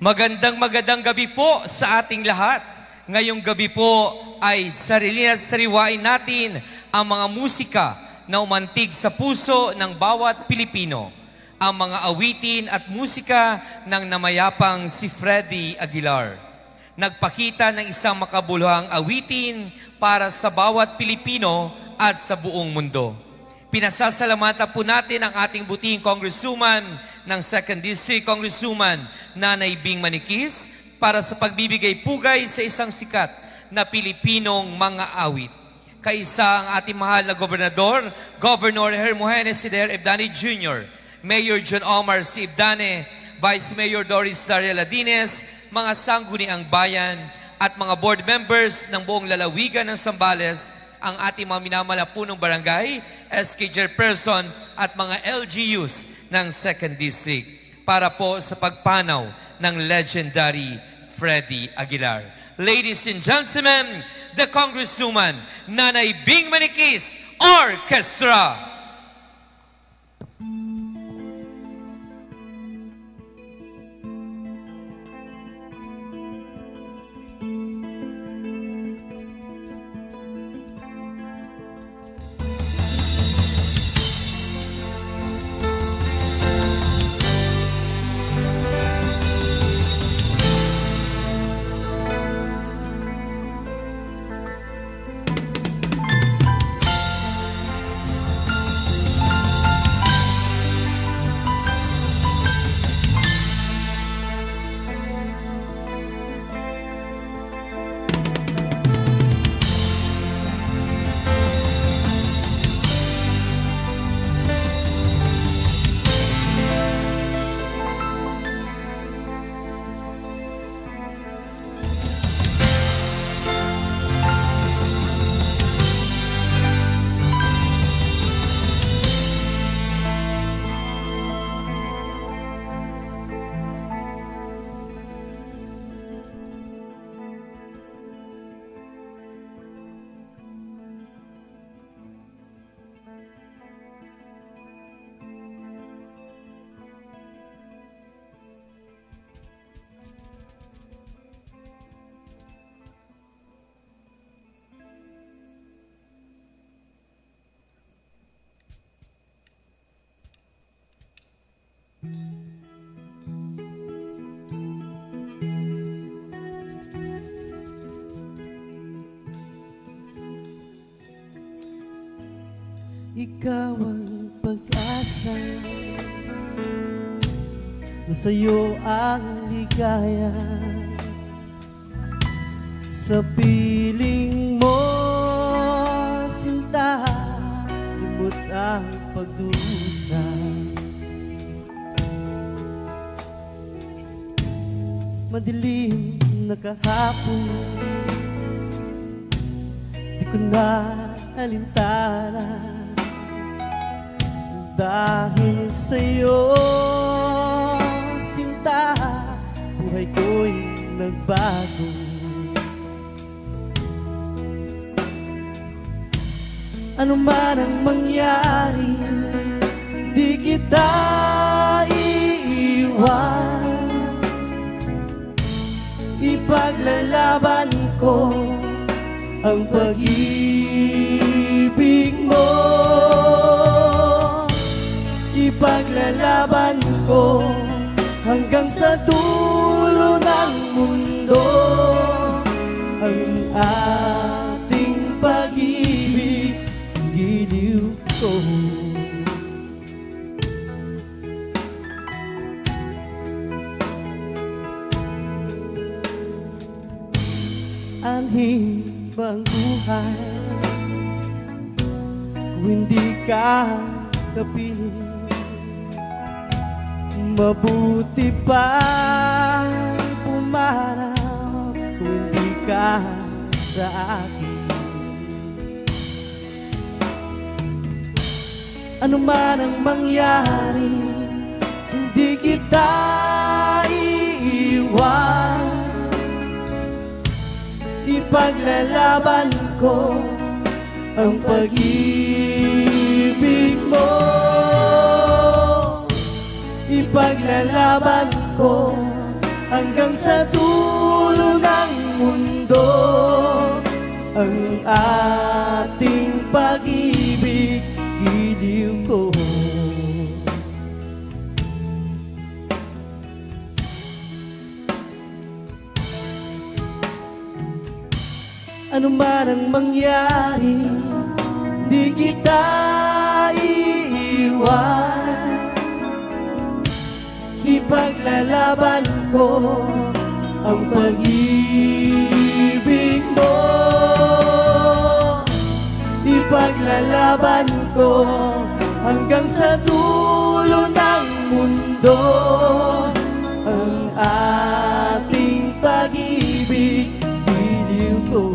Magandang gabi po sa ating lahat. Ngayong gabi po ay sariwain natin ang mga musika na umantig sa puso ng bawat Pilipino. Ang mga awitin at musika ng namayapang si Freddy Aguilar. Nagpakita ng isang makabuluhang awitin para sa bawat Pilipino at sa buong mundo. Pinasasalamatan po natin ang ating butihing Congresswoman ng 2nd District, Congresswoman Nanay Bing Manikis, para sa pagbibigay pugay sa isang sikat na Pilipinong mga awit. Kaisa ang ating mahal na gobernador, Governor Hermogenes Sider Ibdane Jr., Mayor John Omar C. Ibdane, Vice Mayor Doris Zaria Ladines, mga sangguniang bayan, at mga board members ng buong lalawigan ng Zambales, ang ating mga minamalapunong barangay, SK Chairperson at mga LGUs ng 2nd District para po sa pagpanaw ng legendary Freddy Aguilar. Ladies and gentlemen, the Congresswoman Nanay Bing Manikis Orchestra. Ikaw ang pag-asa, nasa'yo ang ligaya. Sa piling mo, sinta, lumot ang pagdusa. Madilim na kahapon, di ko na alintana. Dahil sa'yo, sinta, buhay ko'y nagbago. Ano man ang mangyari, di kita iiwan. Ipaglalaban ko ang pag-ibig mo. Ipaglalaban ko hanggang sa dulo ng mundo ang ating pag-ibig, giliw ko. Anhin bang buhay kung hindi ka kapiling? Mabuti pa pumanaw kung hindi ka sa akin. Ano man ang mangyari, hindi kita iiwan. Ipaglalaban ko ang pag-ibig mo. Ipaglalaban ko hanggang sa dulo ng mundo. Ang ating pag-ibig, giliw ko. Ano man ang mangyari, di kita iiwan. Ipaglalaban ko ang pag-ibig mo. Ipaglalaban ko hanggang sa dulo ng mundo. Ang ating pag-ibig, giliw ko.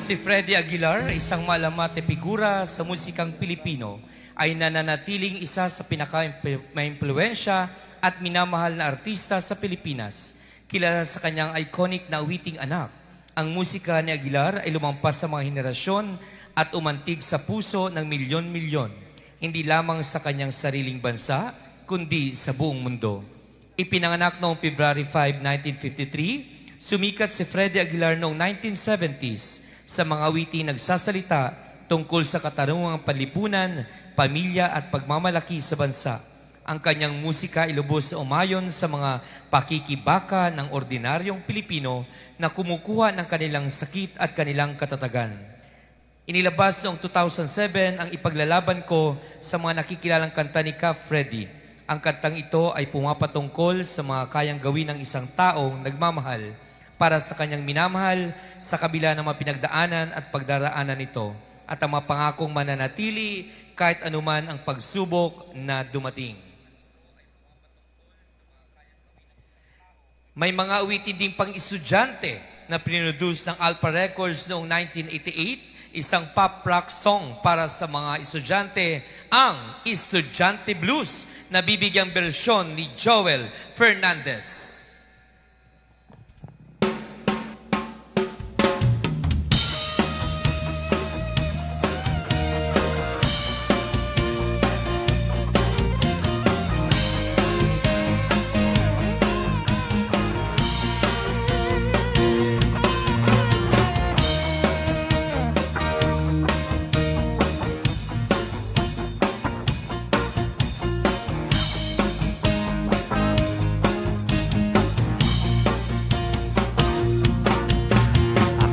Si Freddy Aguilar, isang malamate figura sa musikang Pilipino, ay nananatiling isa sa pinaka-maimpluwensya at minamahal na artista sa Pilipinas. Kilala sa kanyang iconic na awiting Anak. Ang musika ni Aguilar ay lumampas sa mga henerasyon at umantig sa puso ng milyon-milyon, hindi lamang sa kanyang sariling bansa, kundi sa buong mundo. Ipinanganak noong February 5, 1953, sumikat si Freddy Aguilar noong 1970s sa mga awiting nagsasalita tungkol sa katarungang panlipunan, pamilya at pagmamalaki sa bansa. Ang kanyang musika ay lubos sa umayon sa mga pakikibaka ng ordinaryong Pilipino na kumukuha ng kanilang sakit at kanilang katatagan. Inilabas noong 2007 ang Ipaglalaban Ko sa mga nakikilalang kanta ni Ka Freddy. Ang kantang ito ay pumapatungkol sa mga kayang gawin ng isang taong nagmamahal para sa kanyang minamahal sa kabila ng mga pinagdaanan at pagdaraanan nito at ang mga pangakong mananatili kahit anuman ang pagsubok na dumating. May mga awitin din pang estudyante na pinoduce ng Alpha Records noong 1988, isang pop rock song para sa mga estudyante, ang Estudyante Blues, na bibigyang bersyon ni Joel Fernandez.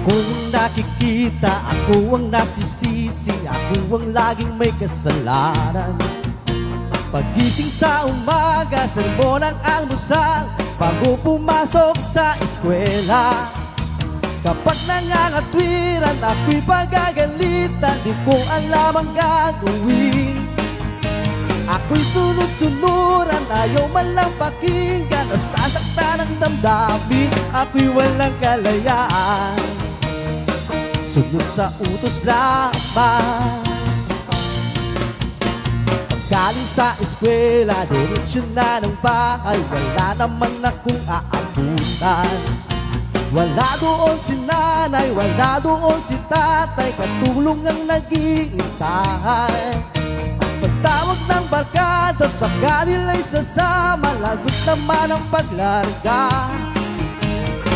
Ako ang nakikita, ako ang nasisisi, ako ang laging may kasalanan. Pagising sa umaga, sermon ang almusal, bago pumasok sa eskwela. Kapag nangangatwiran, ako'y pagagalitan, di ko alam ang gagawin. Ako'y sunod-sunuran, ayaw man lang pakinggan, nasasaktan ang damdamin, ako'y walang kalayaan. Sunod sa utos lamang. Paggaling sa eskwela, diretsyon na ng bahay, wala naman akong aabutan. Wala doon si nanay, wala doon si tatay, katulong ang nag-iintay. Pagtawag ng barkada, sa kanila'y sasama, lagot naman ang paglarga.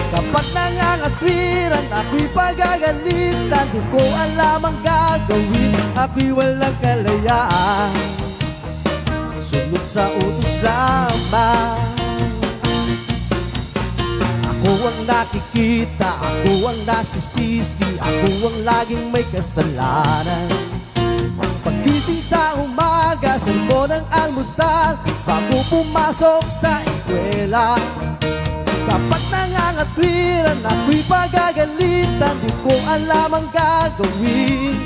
Kapag nangangatwiran, ako'y pagagalitan, di ko alam ang gagawin, ako'y walang kalayaan. Sunod sa utos lamang. Ako ang nakikita, ako ang nasisisi, ako ang laging may kasalanan. Pagising sa umaga, sermon ng almusal, bago pumasok sa eskwela. Kapag nangangatwiran, ako'y pagagalitan, di ko alam ang gagawin.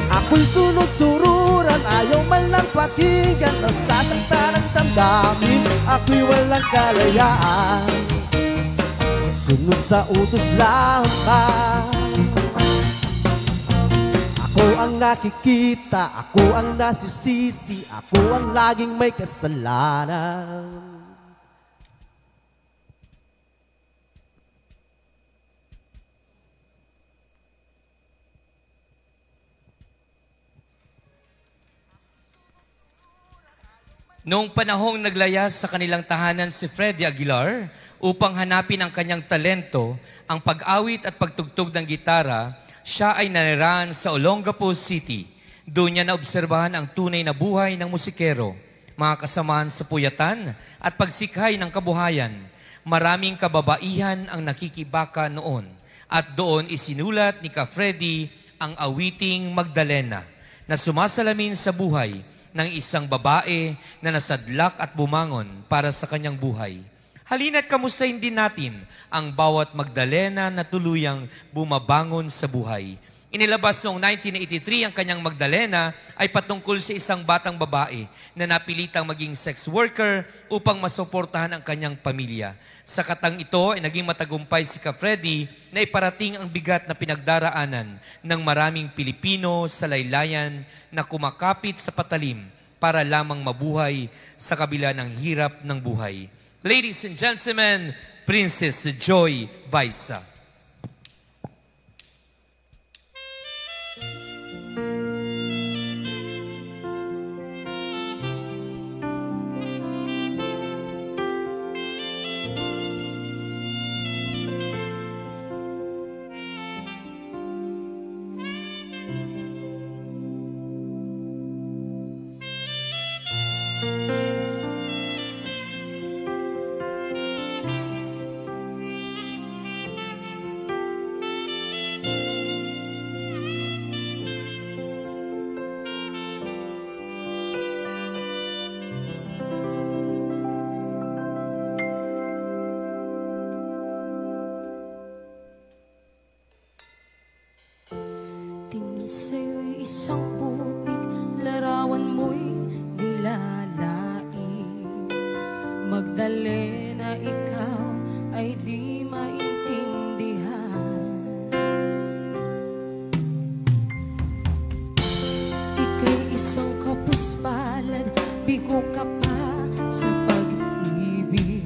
Ako'y sunod-sururan, ayaw man lang pakinggan, nasasaktan ang damdamin, ako'y walang kalayaan. Sunod sa utos lamang. Ako ang nakikita, ako ang nasisisi, ako ang laging may kasalanan. Noong panahong naglayas sa kanilang tahanan si Freddy Aguilar upang hanapin ang kanyang talento, ang pag-awit at pagtugtog ng gitara, siya ay nanirahan sa Olongapo City. Doon niya naobserbahan ang tunay na buhay ng musikero, mga kasamahan sa puyatan at pagsikhay ng kabuhayan. Maraming kababaihan ang nakikibaka noon at doon isinulat ni Ka Freddy ang awiting Magdalena na sumasalamin sa buhay ng isang babae na nasadlak at bumangon para sa kanyang buhay. Halina't kamustahin din natin ang bawat Magdalena na tuluyang bumabangon sa buhay. Inilabas noong 1983 ang kanyang Magdalena ay patungkol sa isang batang babae na napilitang maging sex worker upang masuportahan ang kanyang pamilya. Sa katang ito ay naging matagumpay si Ka Freddy na iparating ang bigat na pinagdaraanan ng maraming Pilipino sa laylayan na kumakapit sa patalim para lamang mabuhay sa kabila ng hirap ng buhay. Ladies and gentlemen, Princess Joy Baisa. Tingin sa'yo'y isang putik, larawan mo'y nilalaing. Magdalena, ikaw ay di maintindihan. Ika'y isang kapuspalad, bigo ka pa sa pag-ibig.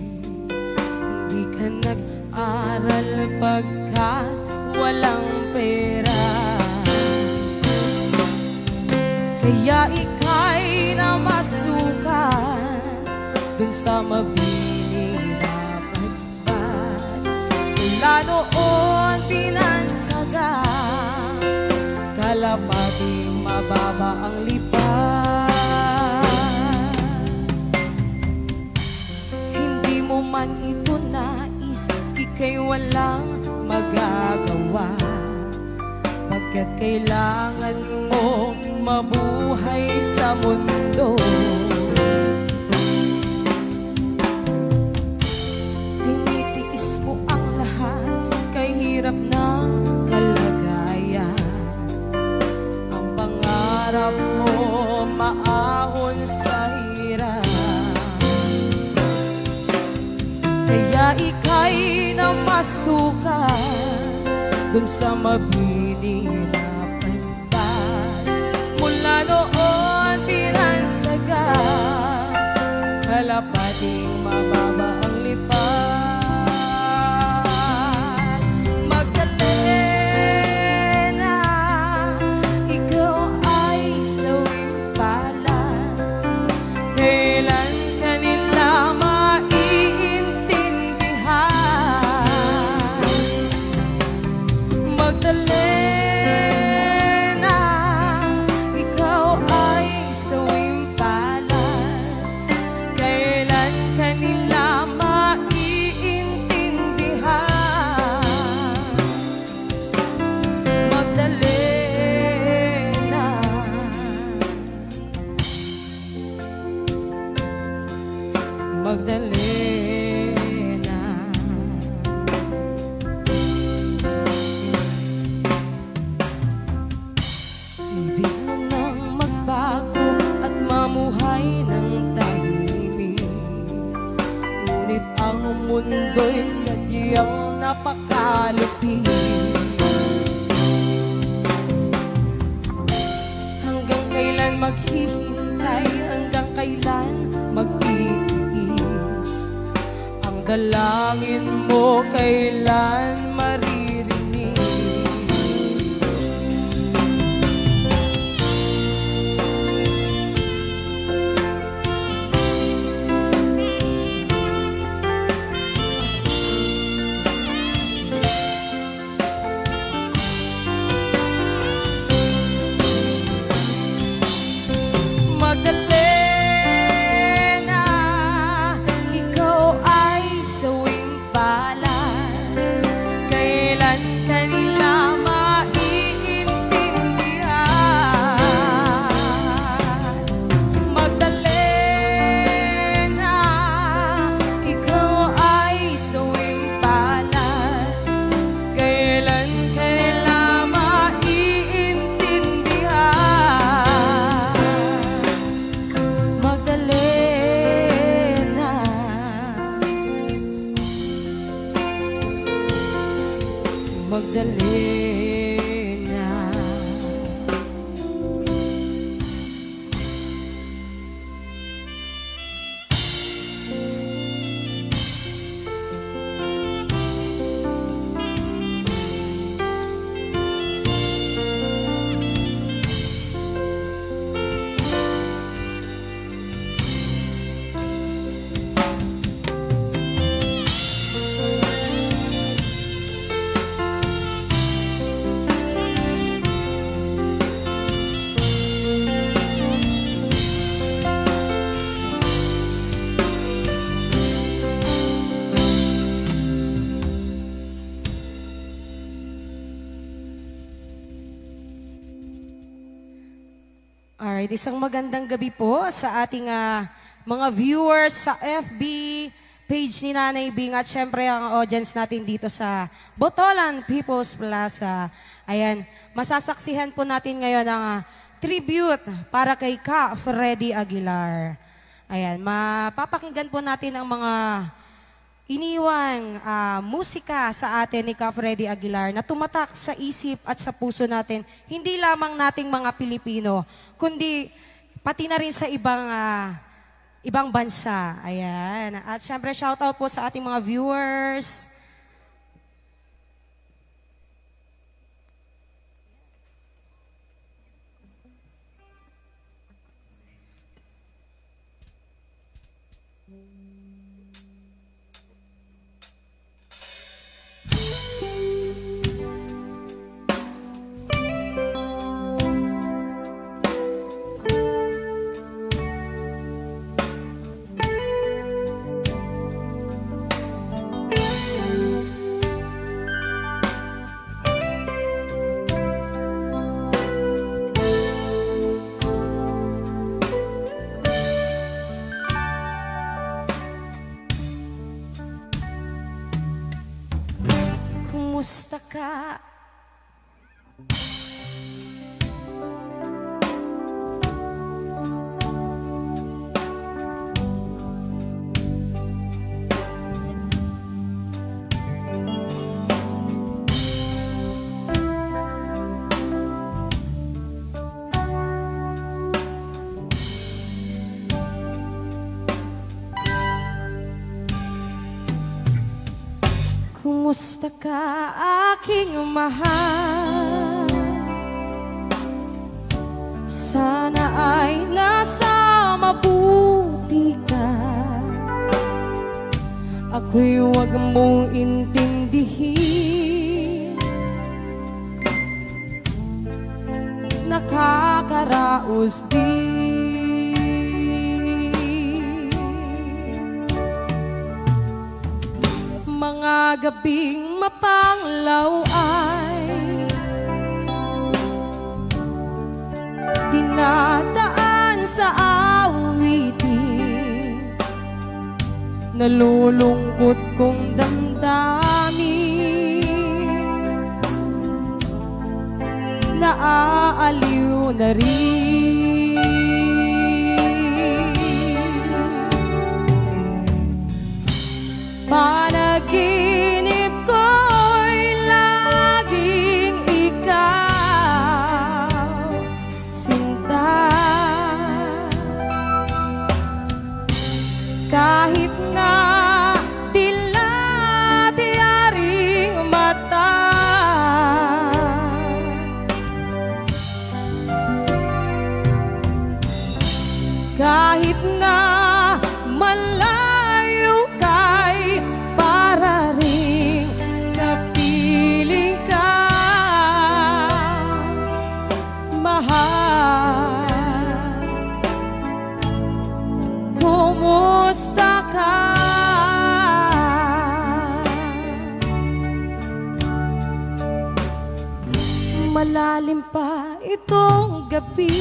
Hindi ka nag-aral pagkat walang pera. Kaya ika'y namasukan dun sa mabini na pagpad. Mula noon pinansaga, kalapating mababa ang lipad. Hindi mo man ito nais, ika'y walang magagawa. Pagkat kailangan mo mabuhay sa mundo. Tinitiis mo ang lahat kay hirap ng kalagayan. Ang pangarap mo maahon sa hirap. Kaya ika'y namasukan dun sa mabini na pagpad. Mula noon pinansaga, kalapating mababa ang lipad. Magdalena, ikaw ay sawing palad. Kailan ka nila maiintindihan? Magdalena, ikaw ay sawing palad. Kailan ka nila maiintindihan? Magdalena, Magdalena. Ibig mo nang magbago at mamuhay ng tahimik. Ngunit ang mundo'y sadyang napakalupit. maghihintay hanggang kailan magtitiis. Ang dalangin mo kailan maririnig. Magdalena, ikaw ay sawing palad. Kailan kanila maiintindihan? Magdalena, ikaw ay sawing palad. Kailan kanila maiintindihan? Magdalena, Magdalena. Alright, isang magandang gabi po sa ating mga viewers sa FB page ni Nanay Bing at syempre ang audience natin dito sa Botolan People's Plaza. Ayan, masasaksihan po natin ngayon ang tribute para kay Ka Freddy Aguilar. Ayan, mapapakinggan po natin ang mga iniwang musika sa atin ni Ka Freddy Aguilar na tumatak sa isip at sa puso natin, hindi lamang nating mga Pilipino, kundi pati na rin sa ibang bansa. Ayan. At syempre, shoutout po sa ating mga viewers. Kumusta ka? Kumusta ka, aking mahal? Sana ay nasa mabuti ka. Ako'y huwag mong intindihin. Nakakaraos din. Mga gabing mapanglaw ay dinadaan sa awitin. Nalulungkot kong damdamin, naaaliw na rin. Panaginip ko'y laging ikaw, sinta. kahit na malayo kay para ring napiling ka, mahal. Kumusta ka? Malalim pa itong gabi,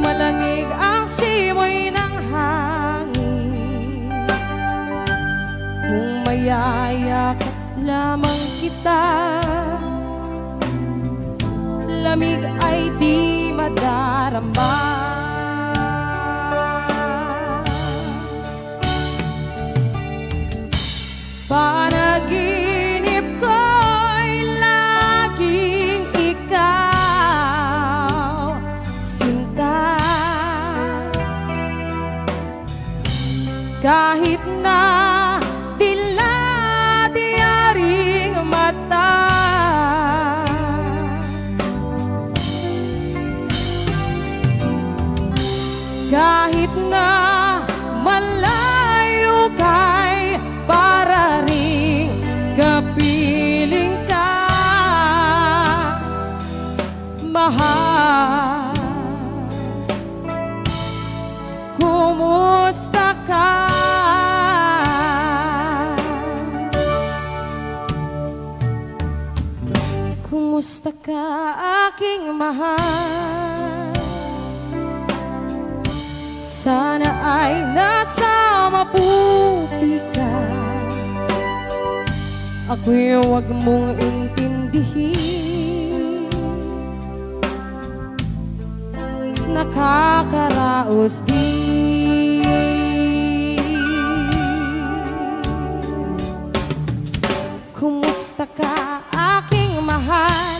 malamig ang simoy ng hangin. Kung mayayakap lamang kita, lamig ay di madarama. Panaginip ko'y laging ikaw, sinta. Kahit na dila-diyaring mata, kahit na malayo kay para ring kapiling ka, mahal. Kumusta ka? Kumusta ka, aking mahal? Sana ay nasa mabuti ka. Ako'y huwag mong intindihin, nakakaraos din. Kumusta ka, aking mahal?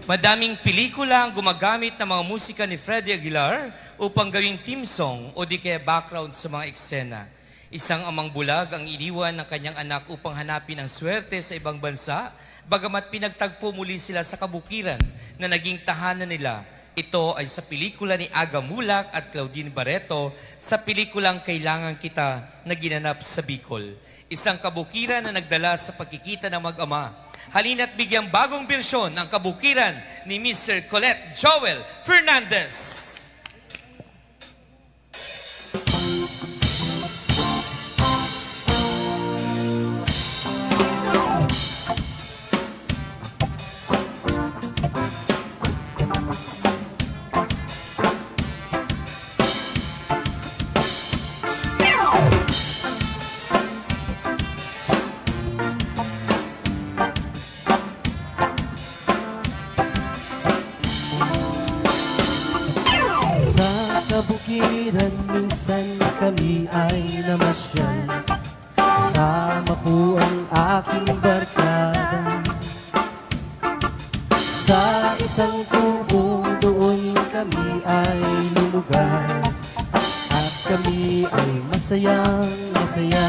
Madaming pelikula ang gumagamit ng mga musika ni Freddie Aguilar upang gawing theme song o di kaya background sa mga eksena. Isang amang bulag ang iniwan ng kanyang anak upang hanapin ang swerte sa ibang bansa, bagamat pinagtagpo muli sila sa kabukiran na naging tahanan nila. Ito ay sa pelikula ni Aga Mulak at Claudine Barreto sa pelikulang Kailangan Kita na ginanap sa Bicol. Isang kabukiran na nagdala sa pagkikita ng mag-ama. Halina't bigyang bagong bersyon ng kabukiran ni Mr. Colette Joel Fernandez. Kabukiran, minsan kami ay namasyal. Kasama po ang aking barkada. Sa isang tubo doon kami ay lumugar. At kami ay masayang masaya.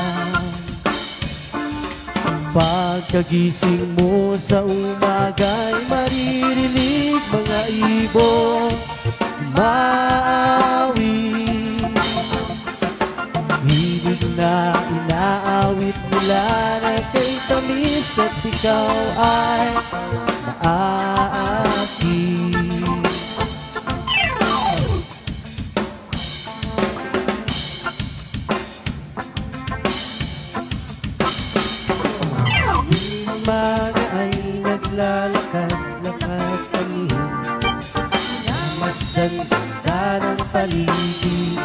Pagkagising mo sa umaga'y maririnig mga ibon maawi. Hilig na inaawit nila na kay tamis at ikaw ay naaakit. Umaga ay naglalakad-lakad kami. Masdan ganda ng paligid.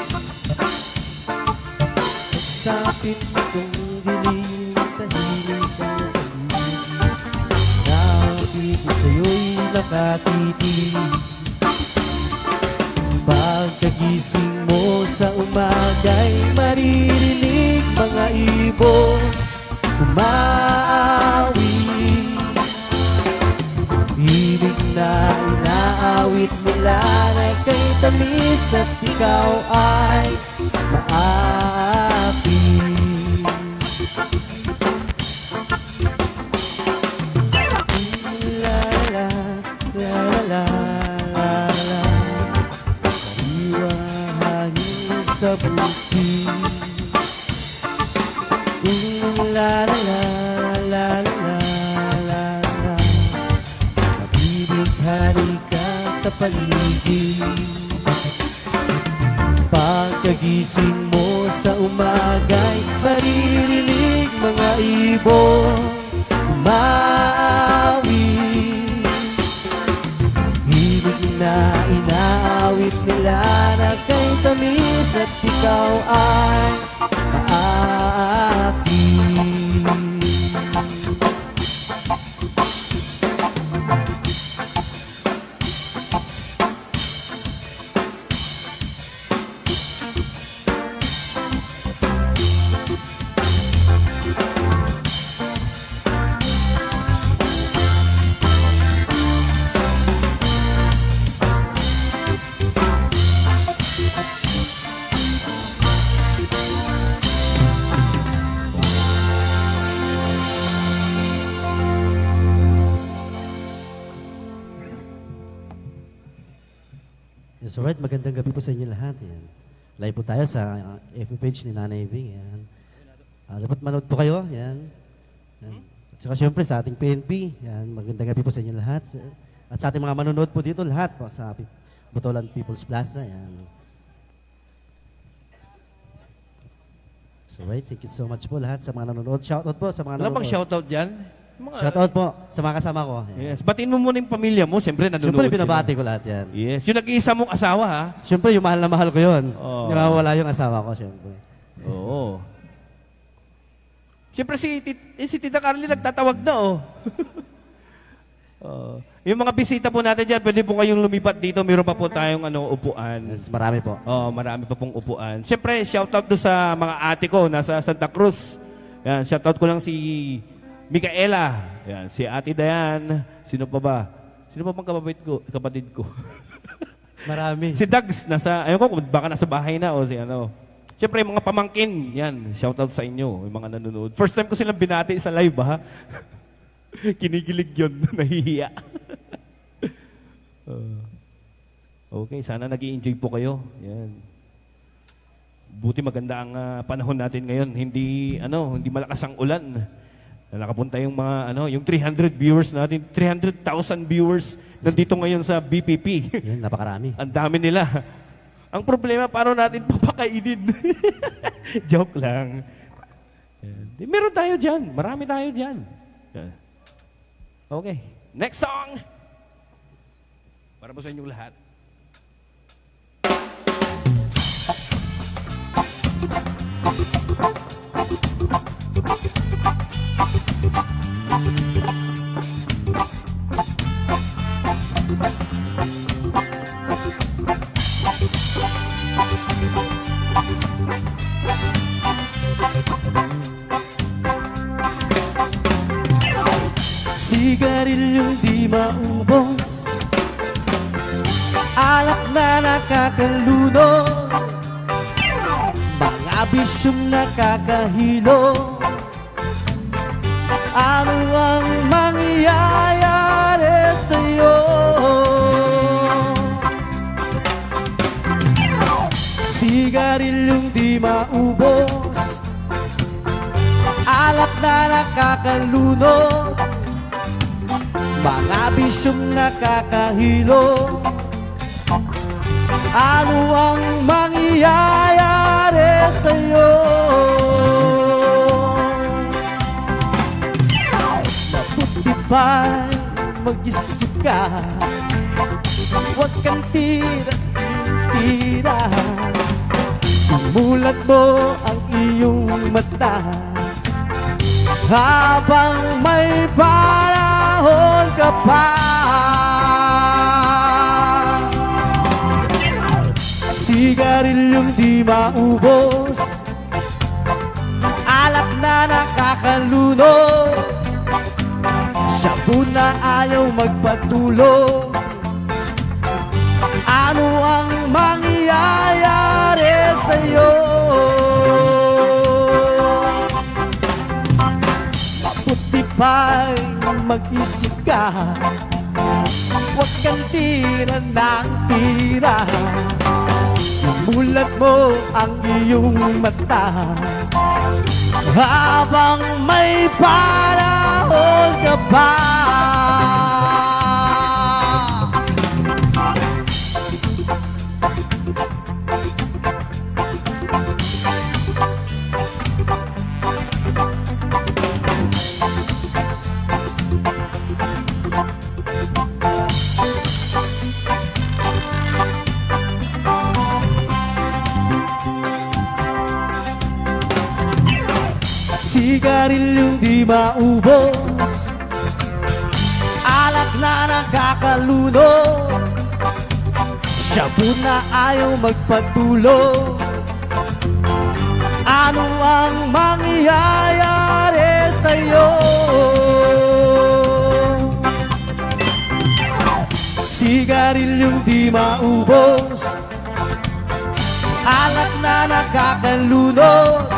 Pagsapit itong dilim, tahimik ang paligid. Nakapit sa'yo'y nakatitig. Pagkagising mo sa umaga'y maririnig mga ibon umaawi. Ibig na inaawit nila na kay tamis at ikaw ay maaapi. La la la la la la, sariwa hangin sa bukid. La la la la la la la, nabibighani ka sa paligid. Pagkagising mo sa umaga'y maririnig mga ibon umaawi. Ibig na inaawit nila na kay tamis at ikaw ay maapi. Yes, alright. Magandang gabi po sa inyo lahat. Yan. Live po tayo sa FB page ni Nanay Bing. Yan. Dapat manood po kayo. Yan. Yan. At saka syempre sa ating PNP. Yan. Magandang gabi po sa inyo lahat. At sa ating mga manonood po dito, lahat po sa Botolan People's Plaza. Yan. So, right. Thank you so much po lahat sa mga nanonood. Shoutout po sa mga Wala nanonood. bang shoutout dyan? Shoutout po sa mga kasama ko. Yan. Yes. Batiin mo muna yung pamilya mo. Siyempre, nanonood Siyempre, binabati ko lahat yan. Yes. Yung nag-iisa mong asawa, ha? Siyempre, yung mahal na mahal ko yun. Oh. Yung nawawala yung asawa ko, siyempre. Oo. Siyempre, si Tita Carly nagtatawag na, oh. Yung mga bisita po natin dyan, pwede po kayong lumipat dito. Meron pa po tayong upuan. Yes, marami po. Oh, marami pa pong upuan. Siyempre, shoutout doon sa mga ate ko nasa Santa Cruz. Yan, shoutout ko lang si Micaela. Yan, si Ate Dayan. Sino pa ba? Sino pa bang kapatid ko? Marami. Si Dags, ayun ko, baka nasa bahay na o si ano. Siyempre, mga pamangkin, yan, shoutout sa inyo, yung mga nanonood. First time ko silang binati sa live, ha? Kinikilig yun, nahihiya. Okay, sana nag-i-enjoy po kayo. Yan. Buti maganda ang panahon natin ngayon. Hindi malakas ang ulan. Na nakapunta yung mga yung 300 viewers natin, 300,000 viewers nandito ngayon sa BPP. Yan, napakarami. Ang dami nila. Ang problema, paano natin papakainin? Joke lang. Yan. Meron tayo dyan. Marami tayo dyan. Yan. Okay. Next song. Para po sa inyong lahat. Sigarilyong di maubos, alak na nakakalunod, mga bisyong nakakahilo. Ano ang mangyayari sa'yo? Sigarilyong di maubos, alak na nakakalunod, mga bisyong nakakahilo. Ano ang mangyayari sa'yo? Mabuti pa'y mag-isip ka, huwag kang tira-tira. Imulat mo ang iyong mata habang may panahon ka pa. Sigarilyong di maubos, alak na nakakalunod, shabu na ayaw magpatulog. Ano ang mangyayari sa'yo? Mabuti pa'y mag-isip ka, huwag kang tira ng tira. Imulat mo ang iyong mata habang may panahon ka pa. Sigarilyong di maubos, alak na nakakalunod, shabu na ayaw magpatulog. Ano ang mangyayari sa'yo? Sigarilyong di maubos, alak na nakakalunod,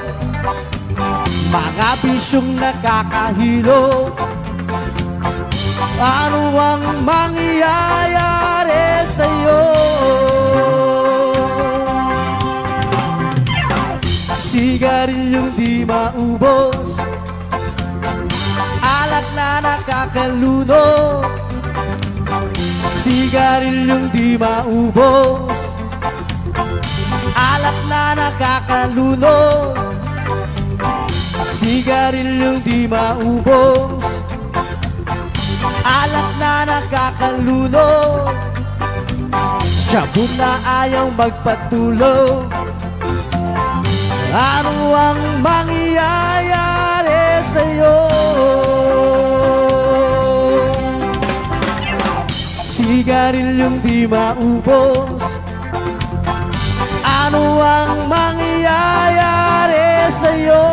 mga bisyong nakakahilo. Ano ang mangyayari sa'yo? Sigarilyong di maubos, alak na nakakalunod, sigarilyong di maubos, alak na nakakalunod, sigarilyong di maubos, alak na nakakalunod, shabu na ayaw magpatulog. Ano ang mangyayari sa'yo? Sigarilyong di maubos, ano ang mangyayari sa'yo?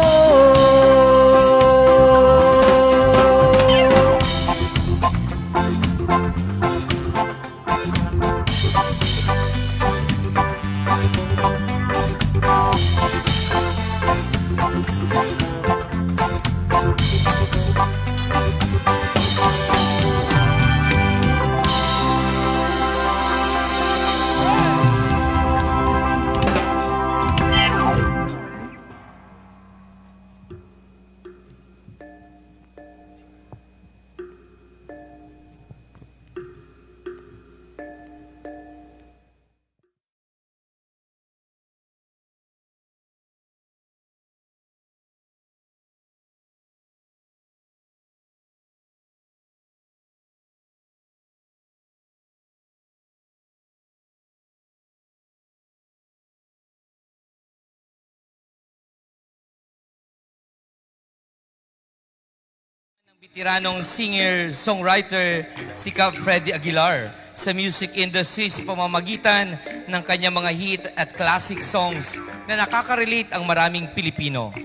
Tiranong singer-songwriter si Kap Freddy Aguilar sa music industry sa pamamagitan ng kanyang mga hit at classic songs na nakaka-relate ang maraming Pilipino.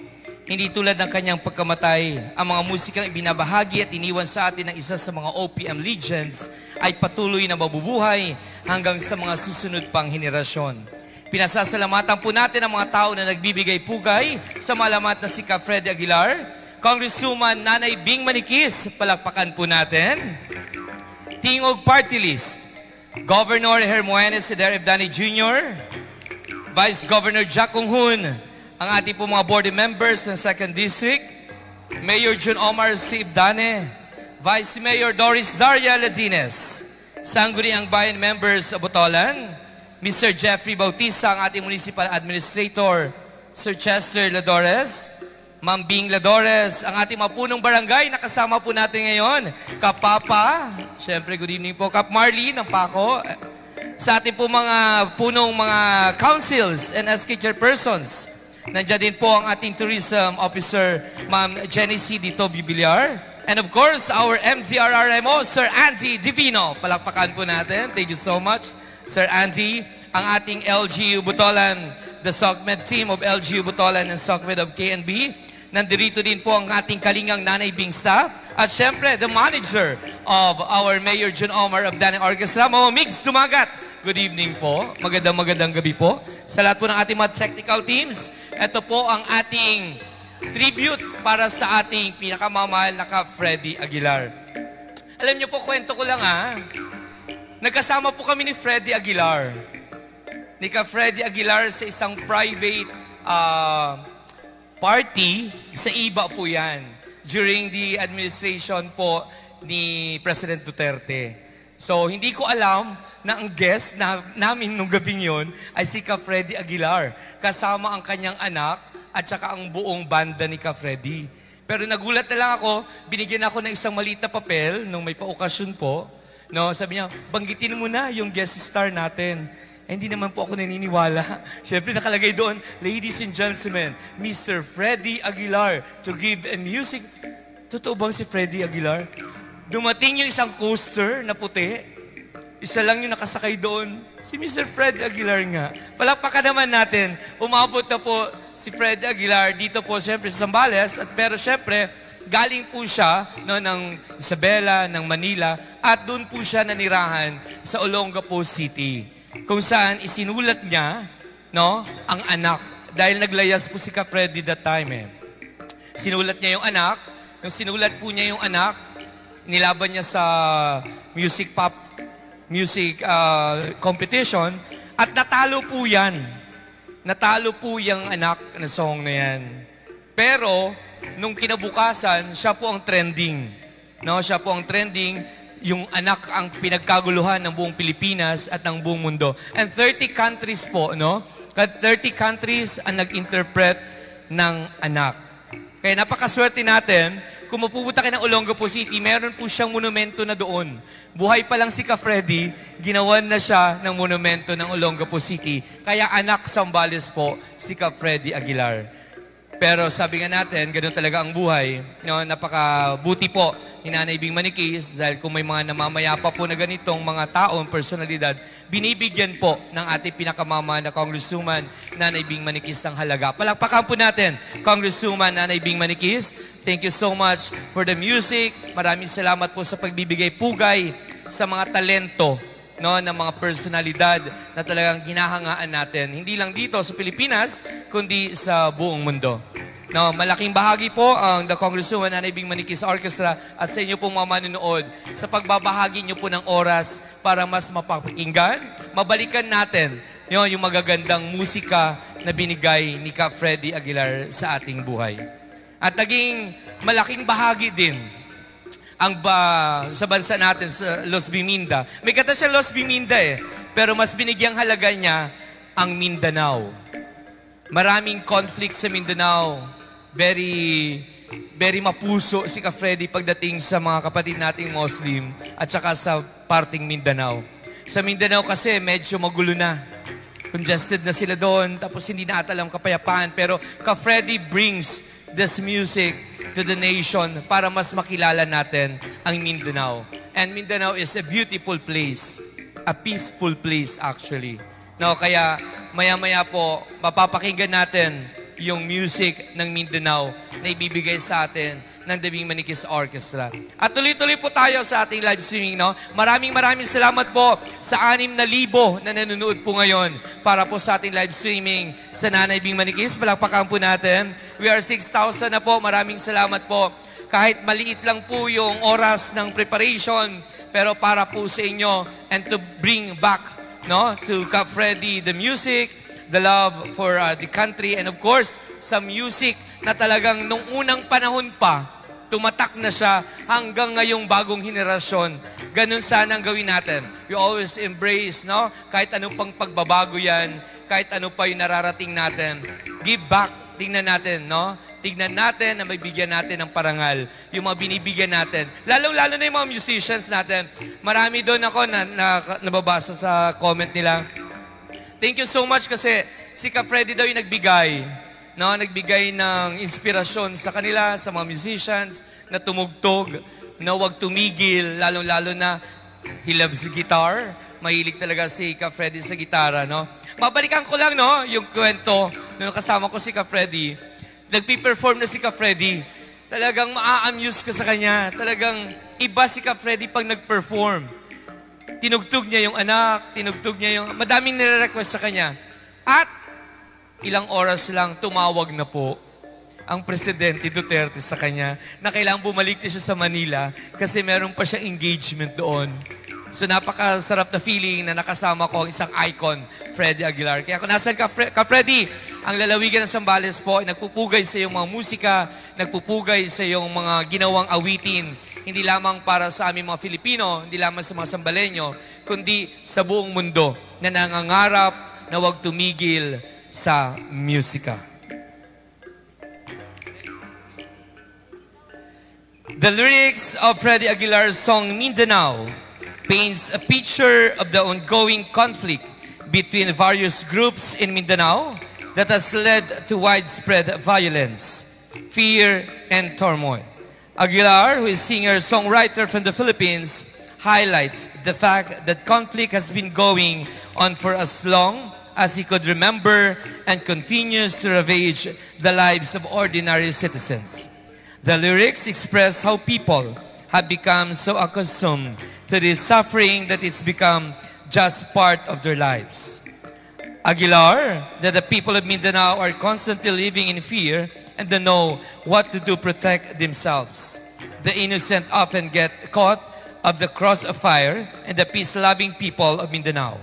Hindi tulad ng kanyang pagkamatay, ang mga musikang ibinabahagi at iniwan sa atin ng isa sa mga OPM legends ay patuloy na mabubuhay hanggang sa mga susunod pang henerasyon. Pinasasalamatan po natin ang mga tao na nagbibigay pugay sa malamat na si Kap Freddy Aguilar, Congresswoman Nanay Bing Manikis, palakpakan po natin. Tingog Party List, Governor Hermogenes Ceder Evdani Jr., Vice Governor Jack Conghun, ang ating po mga board members ng 2nd District, Mayor John Omar C. Ibdane, Vice Mayor Doris Daria Ladines, Sangguniang Bayan members of Botolan, Mr. Jeffrey Bautista, ang ating Municipal Administrator, Sir Chester Ladores, Ma'am Bing Ladores, ang ating mga punong barangay, nakasama po natin ngayon, Kapapa, syempre good evening po, Kap Marley ng Paco, sa ating po mga punong mga councils and SK chairpersons, nandiyan din po ang ating tourism officer, Ma'am Jenny C. Dito Bibiliar, and of course, our MDRRMO, Sir Andy Divino, palakpakan po natin, thank you so much, Sir Andy, ang ating LGU Butolan, the SOCMED team of LGU Butolan and SOCMED of KNB. Nandirito din po ang ating kalingang Nanay Bing staff. At syempre, the manager of our Mayor John Omar of Danang Orchestra, Mama Migs Tumagat. Good evening po. Magandang gabi po. Sa lahat po ng ating mga technical teams, ito po ang ating tribute para sa ating pinakamamahal na Kap Freddy Aguilar. Alam niyo po, kwento ko lang nagkasama po kami ni Freddy Aguilar. Ni Kap Freddy Aguilar sa isang private party, sa iba po yan, during the administration po ni President Duterte. So, hindi ko alam na ang guest namin nung gabing yon ay si Kap Freddy Aguilar, kasama ang kanyang anak at saka ang buong banda ni Kap Freddy. Pero nagulat na lang ako, binigyan ako ng isang maliit na papel nung may paokasyon po. No, sabi niya, banggitin mo na yung guest star natin. Hindi naman po ako naniniwala. Siyempre nakalagay doon, ladies and gentlemen, Mr. Freddy Aguilar to give a music. Totoo bang si Freddy Aguilar? Dumating yung isang coaster na puti. Isa lang yung nakasakay doon. Si Mr. Freddy Aguilar nga. Palakpakan naman natin. Umabot na po si Freddy Aguilar dito po siyempre sa Zambales. Pero siyempre, galing po siya ng Isabela, ng Manila. At doon po siya nanirahan sa Olongapo City, kung saan isinulat niya ang anak. Dahil naglayas po si Kap Freddy that time Sinulat niya yung anak. Yung sinulat po niya yung anak, nilaban niya sa music competition at natalo po yan. Natalo po yung anak na song na yan. Pero, nung kinabukasan, siya po ang trending. Siya po ang trending. Yung anak ang pinagkaguluhan ng buong Pilipinas at ng buong mundo. And 30 countries po, 30 countries ang nag-interpret ng anak. Kaya napakaswerte natin, kung mapupunta kayo ng Olongapo City, meron po siyang monumento na doon. Buhay pa lang si Kap Freddy, ginawan na siya ng monumento ng Olongapo City. Kaya anak Zambales po si Kap Freddy Aguilar. Pero sabi nga natin, ganun talaga ang buhay. Napakabuti po ni Nanay Bing Manikis dahil kung may mga namamayapa po na ganitong mga taong personalidad, binibigyan po ng ating pinakamama na Congresswoman Nanay Bing Manikis ng halaga. Palakpakan po natin, Congresswoman Nanay Bing Manikis. Thank you so much for the music. Maraming salamat po sa pagbibigay pugay sa mga talento ng mga personalidad na talagang hinahangaan natin. Hindi lang dito sa Pilipinas, kundi sa buong mundo. Malaking bahagi po ang The Congresswoman Nanay Bing Manikis Orchestra at sa inyo pong mga manonood sa pagbabahagi nyo po ng oras para mas mapakinggan, mabalikan natin yung magagandang musika na binigay ni Kap Freddy Aguilar sa ating buhay. At naging malaking bahagi din sa bansa natin, sa Los Biminda. May kata siya Los Biminda pero mas binigyang halaga niya ang Mindanao. Maraming conflict sa Mindanao. Very mapuso si Kap Freddy pagdating sa mga kapatid nating Muslim at saka sa parting Mindanao. Sa Mindanao kasi medyo magulo na. Congested na sila doon, tapos hindi na ata alam kapayapaan. Pero Kap Freddy brings this music to the nation para mas makilala natin ang Mindanao. And Mindanao is a beautiful place, a peaceful place actually. No, kaya maya-maya po mapapakinggan natin yung music ng Mindanao na ibibigay sa atin ng Dabing Manikis Orchestra. At tuloy-tuloy po tayo sa ating live streaming, no? Maraming salamat po sa 6,000 na nanonood po ngayon para po sa ating live streaming sa Nanay Bing Manikis. Palakpakan po natin. We are 6,000 na po. Maraming salamat po. Kahit maliit lang po yung oras ng preparation, pero para po sa inyo and to bring back, no, to Cap Freddy the music, the love for the country, and of course, sa music na talagang nung unang panahon pa, tumatak na siya hanggang ngayong bagong henerasyon. Ganun sana ang gawin natin. We always embrace, no? Kahit anong pang pagbabago yan, kahit ano pa yung nararating natin. Give back. Tingnan natin, no? Tingnan natin na maibigyan natin ng parangal. Yung mga binibigyan natin. Lalo-lalo na yung mga musicians natin. Marami doon ako na nababasa sa comment nila. Thank you so much kasi si Cap Freddy daw yung nagbigay. No, nagbigay ng inspirasyon sa kanila, sa mga musicians, na tumugtog, na huwag tumigil, lalo-lalo na he loves guitar. Mahilig talaga si Cap Freddy sa gitara, no? Mabalikan ko lang, no, yung kwento nung kasama ko si Cap Freddy. Nagpi-perform na si Cap Freddy. Talagang maa-amuse ka sa kanya. Talagang iba si Cap Freddy pag nag-perform. Tinugtog niya yung anak, tinugtog niya yung... Madaming nire-request sa kanya. At ilang oras lang, tumawag na po ang Presidente Duterte sa kanya na kailangang bumalik na siya sa Manila kasi meron pa siyang engagement doon. So napakasarap na feeling na nakasama ko ang isang icon, Freddy Aguilar. Kaya kung nasan ka, Freddy, ang lalawigan ng Zambales po ay nagpupugay sa iyong mga musika, nagpupugay sa iyong mga ginawang awitin, hindi lamang para sa aming mga Filipino, hindi lamang sa mga Sambalenyo, kundi sa buong mundo na nangangarap na huwag tumigil sa musika. The lyrics of Freddy Aguilar's song Mindanao paints a picture of the ongoing conflict between various groups in Mindanao that has led to widespread violence, fear, and turmoil. Aguilar, who is singer-songwriter from the Philippines, highlights the fact that conflict has been going on for as long as he could remember and continues to ravage the lives of ordinary citizens. The lyrics express how people have become so accustomed to this suffering that it's become just part of their lives. Aguilar, that the people of Mindanao are constantly living in fear and don't know what to do to protect themselves. The innocent often get caught of the cross of fire, and the peace-loving people of Mindanao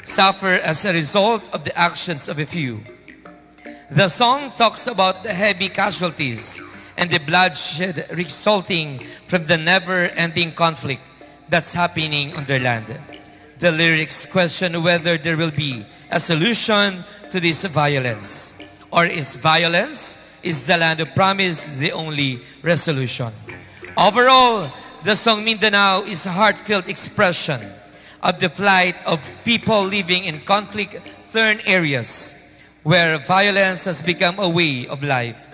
suffer as a result of the actions of a few. The song talks about the heavy casualties and the bloodshed resulting from the never-ending conflict that's happening on their land. The lyrics question whether there will be a solution to this violence, or is the land of promise the only resolution? Overall, the song Mindanao is a heartfelt expression of the plight of people living in conflict-torn areas where violence has become a way of life.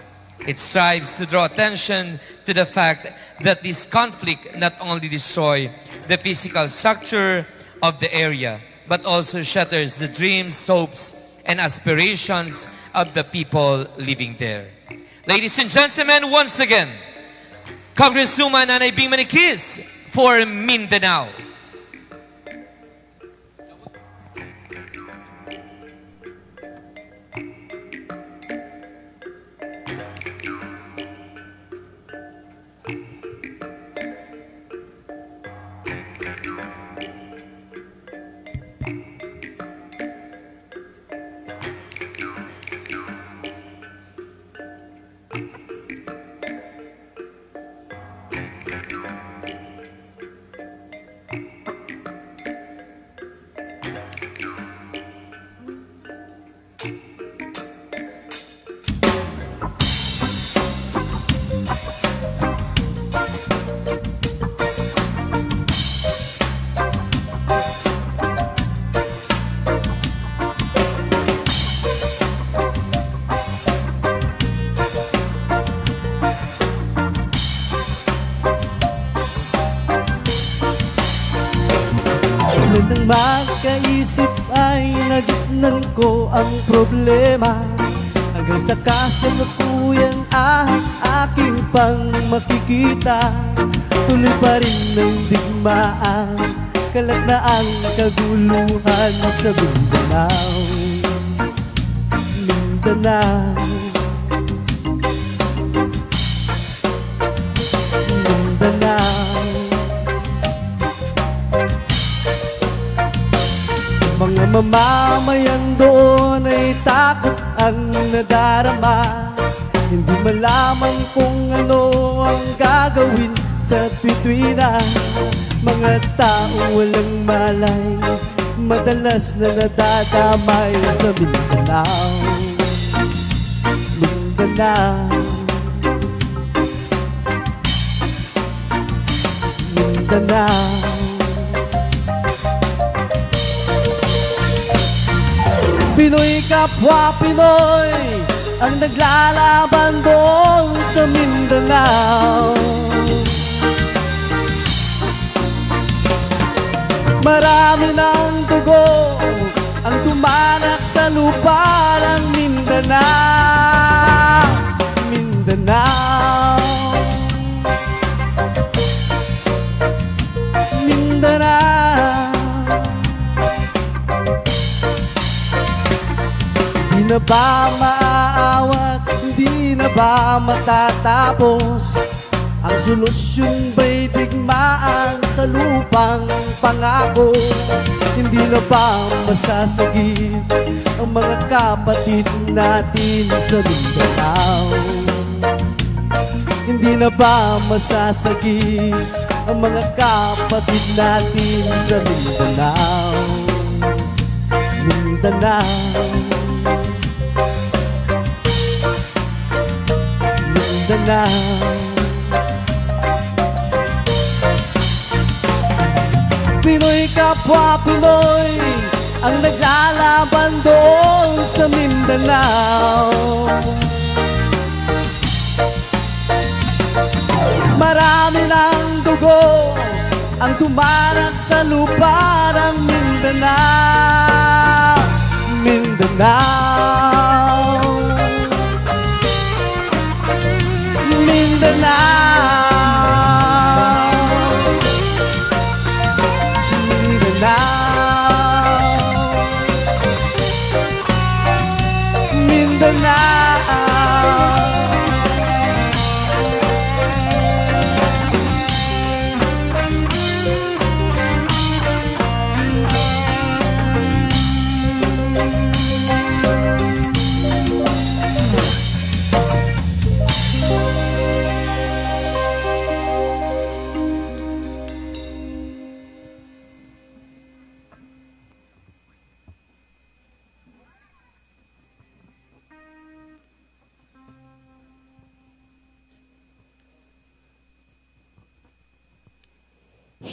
It strives to draw attention to the fact that this conflict not only destroys the physical structure of the area, but also shatters the dreams, hopes, and aspirations of the people living there. Ladies and gentlemen, once again, Congresswoman Nanay Bing Manikis for Mindanao. Tulad ng magkaisip ay nagisnan ko ang problema, hanggang sa kasalukuyan aking pang makikita. Tuloy pa rin ng digmaan, kalat na ang kaguluhan sa Mindanao. Mindanao, Mindanao. Mga mamamayan doon ay takot ang nadarama, hindi malaman kung ano ang gagawin sa tuwi-tuwi. Mga taong walang malay, madalas na nadadamay sa Mindanao. Mindanao, Mindanao. Pinoy kapwa Pinoy ang naglalaban doon sa Mindanao. Marami ng dugo ang tumanak sa lupa ng Mindanao. Mindanao, Mindanao. Di na ba maaawat, di na ba matatapos? Ang solusyon ba'y digmaan sa lupang pangako? Hindi na ba masasagip ang mga kapatid natin sa Mindanao? Hindi na ba masasagip ang mga kapatid natin sa Mindanao? Mindanao, Mindanao. Pinoy kapwa Pinoy ang naglalaban doon sa Mindanao. Marami ng dugo ang tumanak sa lupa ng Mindanao. Mindanao, Mindanao.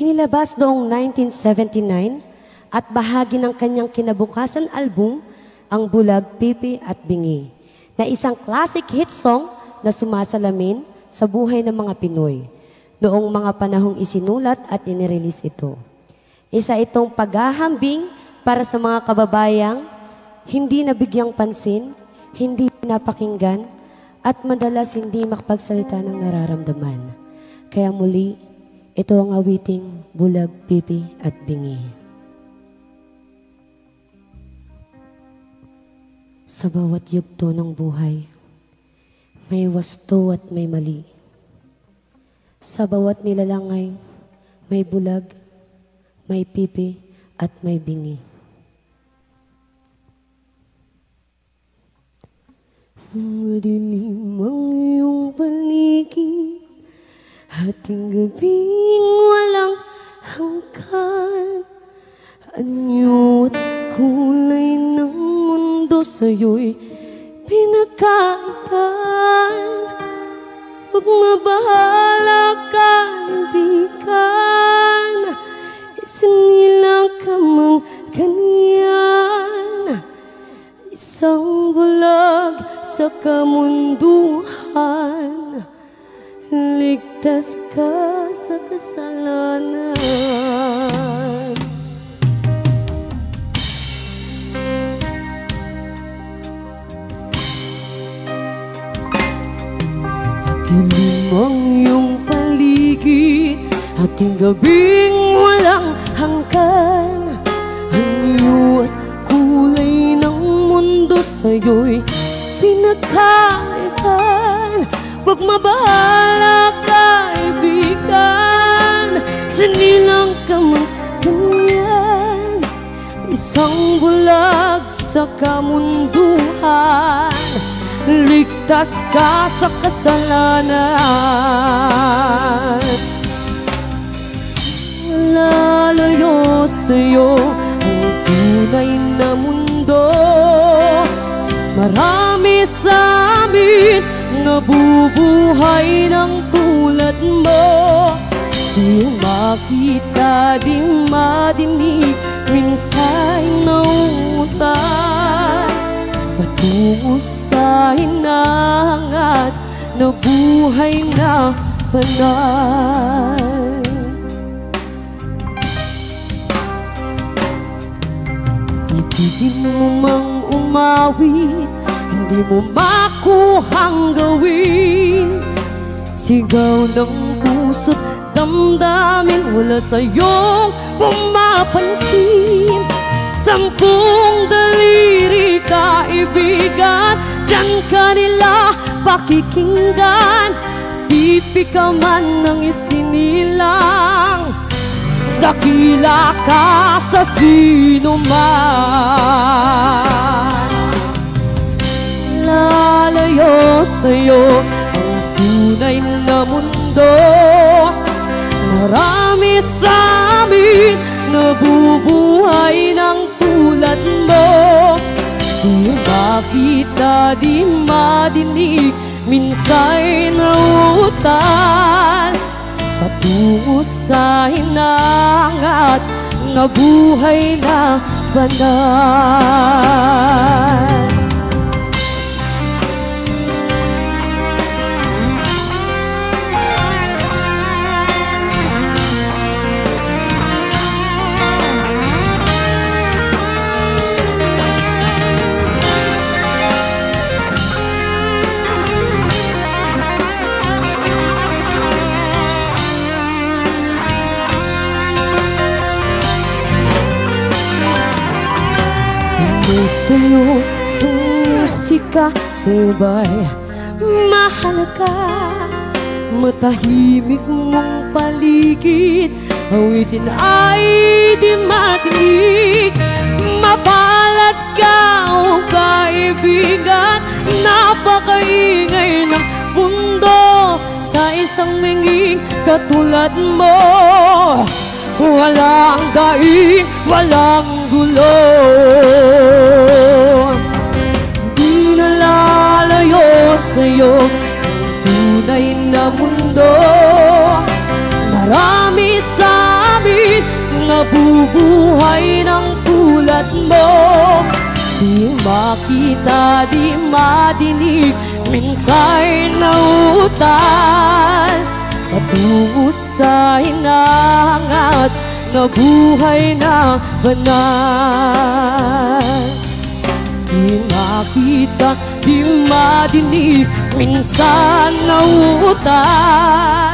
Hinilabas noong 1979 at bahagi ng kanyang kinabukasan album, ang Bulag, Pipi at Bingi, na isang classic hit song na sumasalamin sa buhay ng mga Pinoy noong mga panahong isinulat at inirelease ito. Isa itong paghahambing para sa mga kababayang hindi nabigyang pansin, hindi pinapakinggan, at madalas hindi makapagsalita ng nararamdaman. Kaya muli, ito ang awiting Bulag, Pipi at Bingi. Sa bawat yugto ng buhay, may wasto at may mali. Sa bawat nilalangay, may bulag, may pipi at may bingi. Madilim ang iyong paligid, hating gabing walang hanggan. Anyo at kulay ng mundo sa'yo'y pinagkaitan. Huwag mabahala, kaibigan, isinilang ka mang ganyan. Isang bulag sa kamunduhan, ligtas ka sa kasalanan. gabing walang hanggan. Anyo at kulay ng mundo sa'yo'y pinagkaitan. Huwag mabahala, kaibigan, sinilang ka man ganyan. Isang bulag sa kamunduhan, ligtas ka sa kasalanan. Lalayo sa'yo ang tunay na mundo. Marami sa amin nabubuhay ng tulad mo. Di makita, di madinig, minsan nauutan patungo sa hinangat na buhay na banal. Ibigin mo mang umawit, hindi mo makuhang gawin. Sigaw ng puso't damdamin, wala sa'yong pumapansin. 10 daliri kaibigan, diyan ka nila pakikinggan. Pipi ka man ng isinilang, dakila ka sa sino man. Lalayo sa'yo ang tunay na mundo. Marami sa amin nabubuhay ng tulad mo. Di makita, di madinig, minsa'y nauutan patungo sa hinangat na buhay na banal. Sa'yo ang musika, sabay mahalaga. Matahimik mong paligid, awitin ay di matinig. Mapalad ka o kaibigan, napakaingay ng mundo. Sa isang minging katulad mo, walang daing, walang gulo. Di nalalayo sa'yo ang tunay na mundo. Marami sa amin nabubuhay ng tulad mo. Di makita, di madinig, minsa'y nauutan patungo sa hinangat na buhay na banal. Di makita, di madinig, minsan nauutan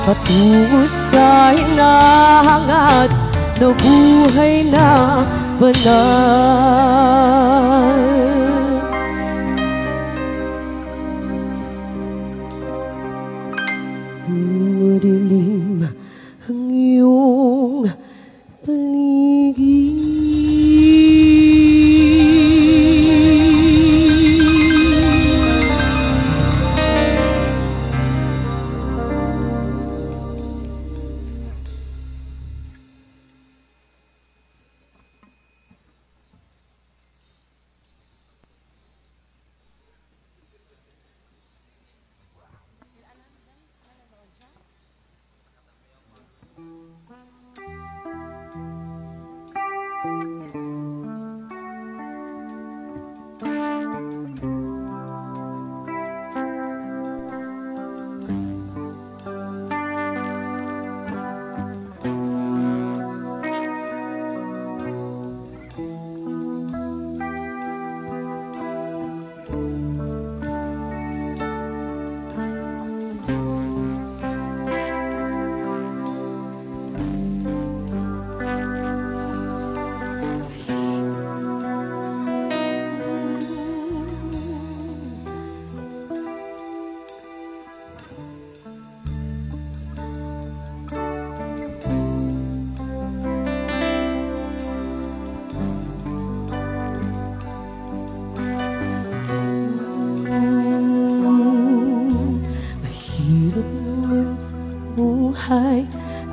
patungo sa hinangat na buhay na banal. Madilim ang iyong paligid.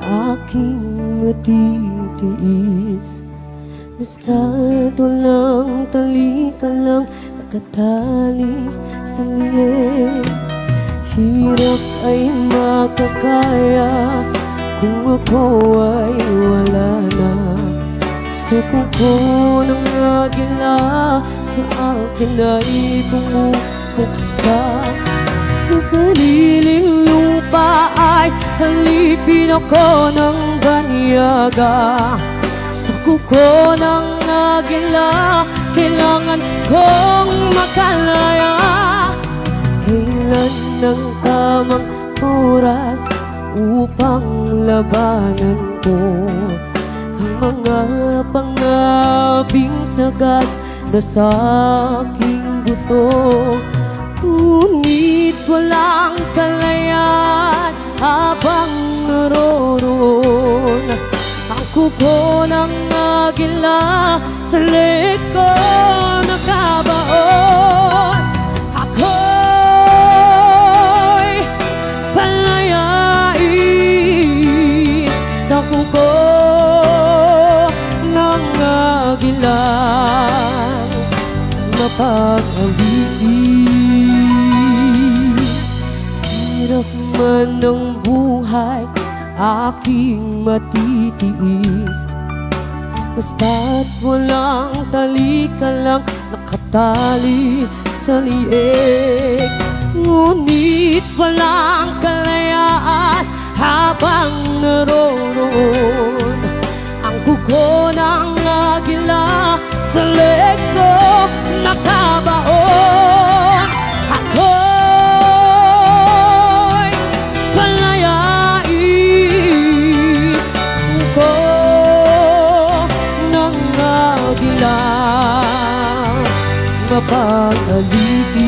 aking matitiis. Basta't walang talika lang nakatali sa liig. Hirap ay makakaya kung ako ay wala na. Suko ko ng agila sa akin ay pumupuksa. Sa sariling lupa ay halipin ako ng banyaga. Sa kuko ng agila, kailangan kong makalaya. Kailan ng tamang oras upang labanan ko ang mga pangabing sagad na sa aking buto. Ngunit walang kalayaan habang naroon ang kuko ng agila sa leeg ko nakabaon. Ako'y palayain sa kuko ng agila, mapag-awitin. Hirap man ng buhay, aking matitiis. Basta't walang talika lang nakatali sa liig. Ngunit walang kalayaan habang naroon ang kuko ng agila sa leeg ko nakabaon. Ako'y palayain ko ng agila, mapag-alitin.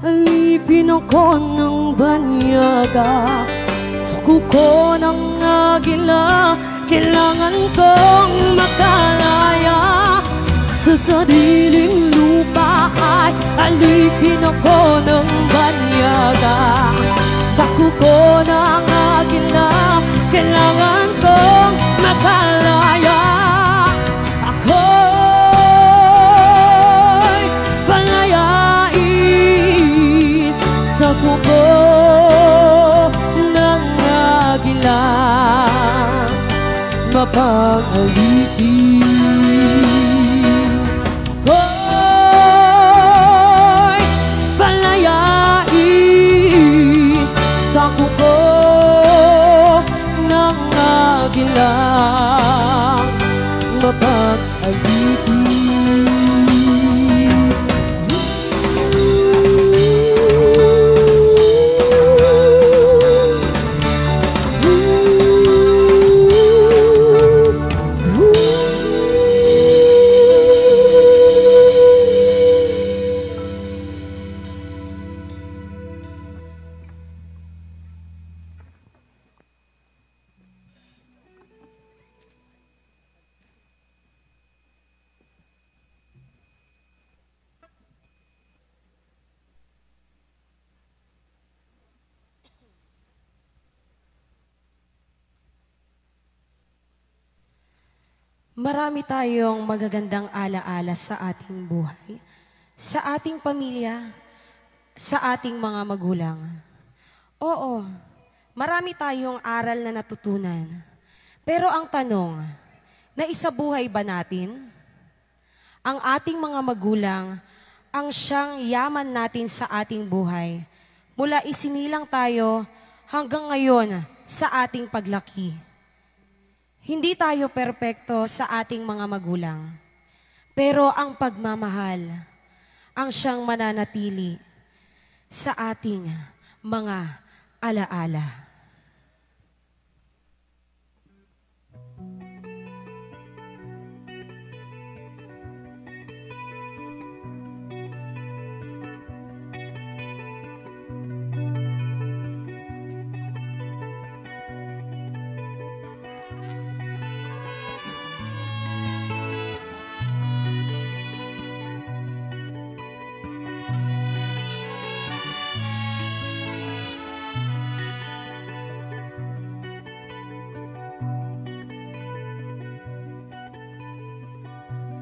Alipin ako ng banyaga sa kuko ng agila, kailangan kong makalaya. Sa sariling lupa ay alipin ako ng banyaga sa kuko ng agila, kailangan kong makalaya. Sa kuko ng agila, mapag-alitin. Ko'y palayain sa kuko ng agila, mapag-alitin. Marami tayong magagandang alaala sa ating buhay, sa ating pamilya, sa ating mga magulang. Oo, marami tayong aral na natutunan. Pero ang tanong, naisabuhay ba natin? Ang ating mga magulang, ang siyang yaman natin sa ating buhay, mula isinilang tayo hanggang ngayon sa ating paglaki. Hindi tayo perpekto sa ating mga magulang. Pero ang pagmamahal, ang siyang mananatili sa ating mga alaala.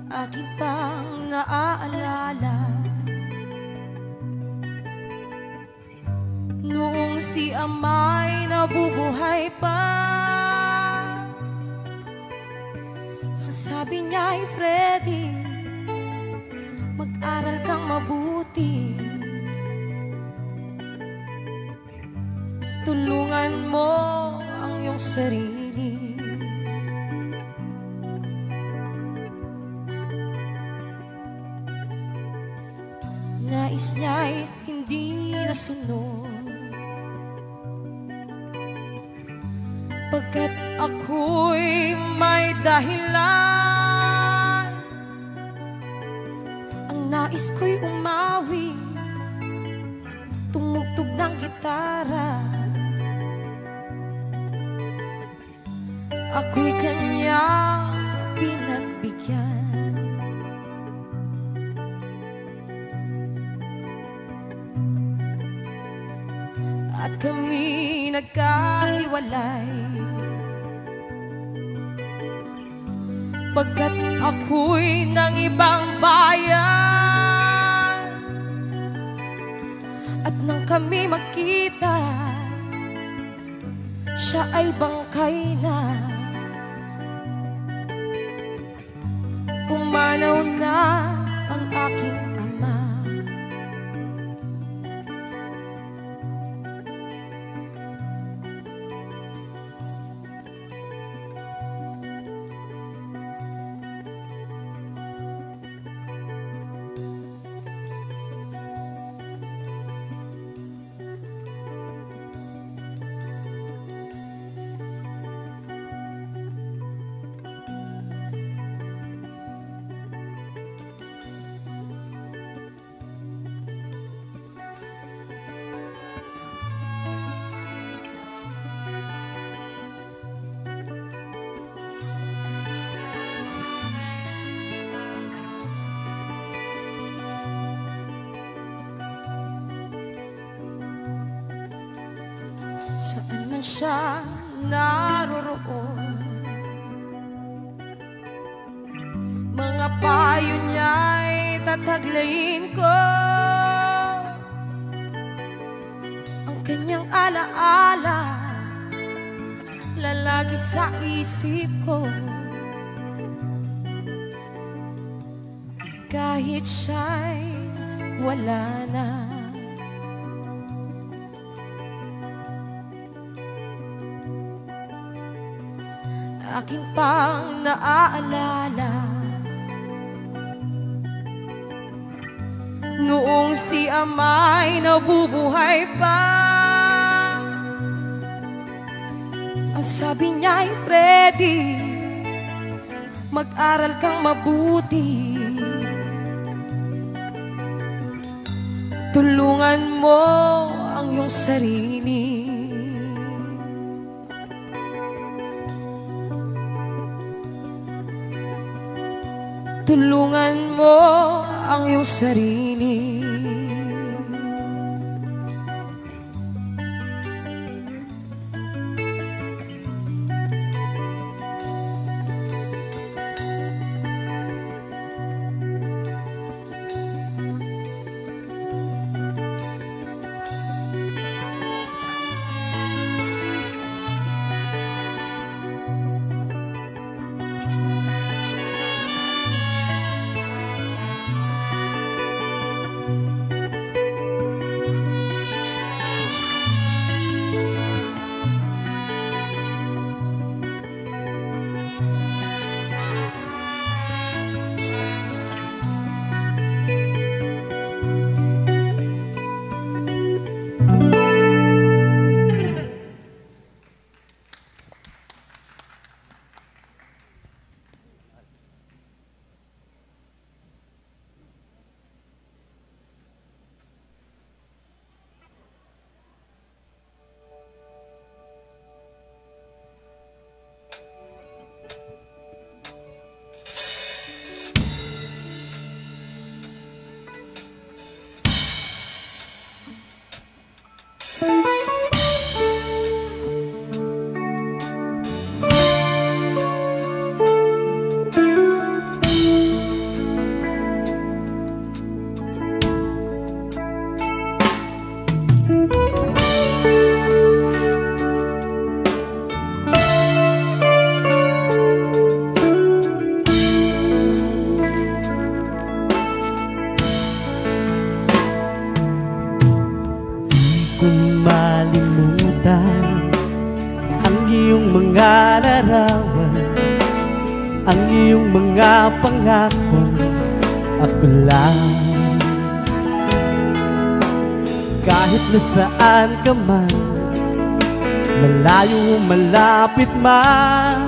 Akin pang naaalala noong si ama'y nabubuhay pa. Ang sabi niya ay Freddy, mag-aral kang mabuti, tulungan mo ang iyong sarili. Nais niya'y hindi nasunod, pagkat ako'y may dahilan. Ang nais ko'y umawi, tumugtog ng gitara. Ako'y kanya pinagbigyan. At kami nagkahiwalay, pagkat ako'y ng ibang bayan. At nang kami magkita, siya ay bangkay na. Pumanaw na ang aking ama. Saan man siya naroroon, mga payo niya'y tataglayin ko. Ang kanyang alaala lalagi sa isip ko, kahit siya'y wala na. Akin pang naaalala noong si ama'y nabubuhay pa. Ang sabi niya ay Freddy, mag-aral kang mabuti, tulungan mo ang iyong sarili. Tulungan mo ang iyong sarili. ko malimutan ang iyong mga larawan, ang iyong mga pangako. Ako lang, kahit nasaan ka man, malayo malapit man,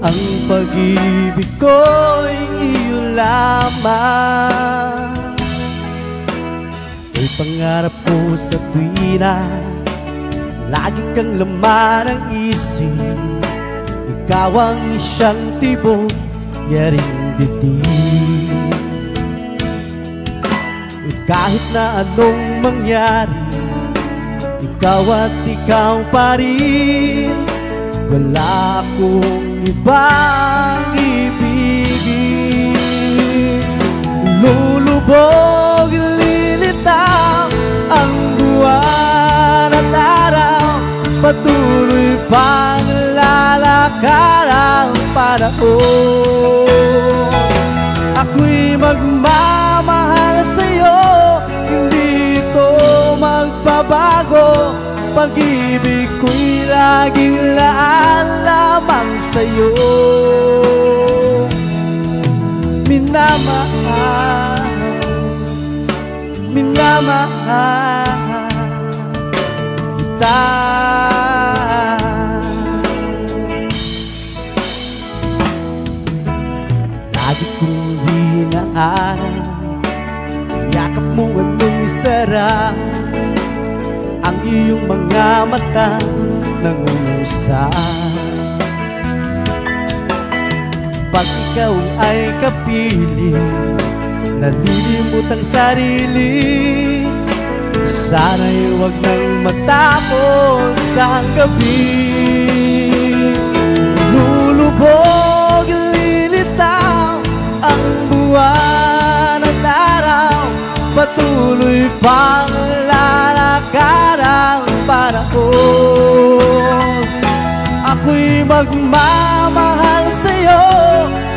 ang pag-ibig ko'y iyo lamang. Ay pangarap ko sa tuwina, lagi kang laman ng isip. Ikaw ang siyang tibok, yaring dibdib. Kahit na anong mangyari, ikaw at ikaw pa rin. Wala akong ibang ibigin. Lulubog, lilitaw ang buwan at araw, patuloy pang lalakad ang panahon. Ako'y magmamahal sa'yo, hindi ito magbabago. Pag-ibig ko'y laging laan lamang sa'yo. Minamahal, minamahal kita. Lagi kong hinaan, yakap mo anong sarap, ang iyong mga mata nangungusap. Pag ikaw ay kapiling, nalilimutang sarili, sana'y huwag nang matapos ang gabi. Lulubog, lilitaw ang buwan at araw, patuloy pang lalakad ang panahon. Ako'y magmamahal sa'yo,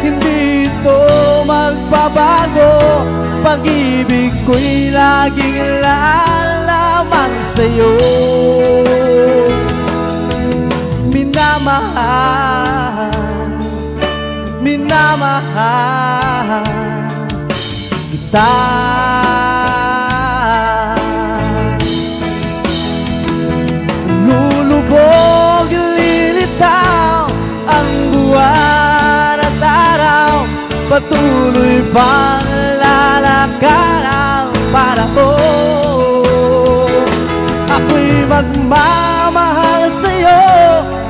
hindi ito magbabago. Pag-ibig ko'y laging lamang sa'yo. Minamahal, minamahal kita. Lulubog, lilitaw ang buwan at araw, patuloy pang lalakad ang panahon. Ako'y magmamahal sa'yo,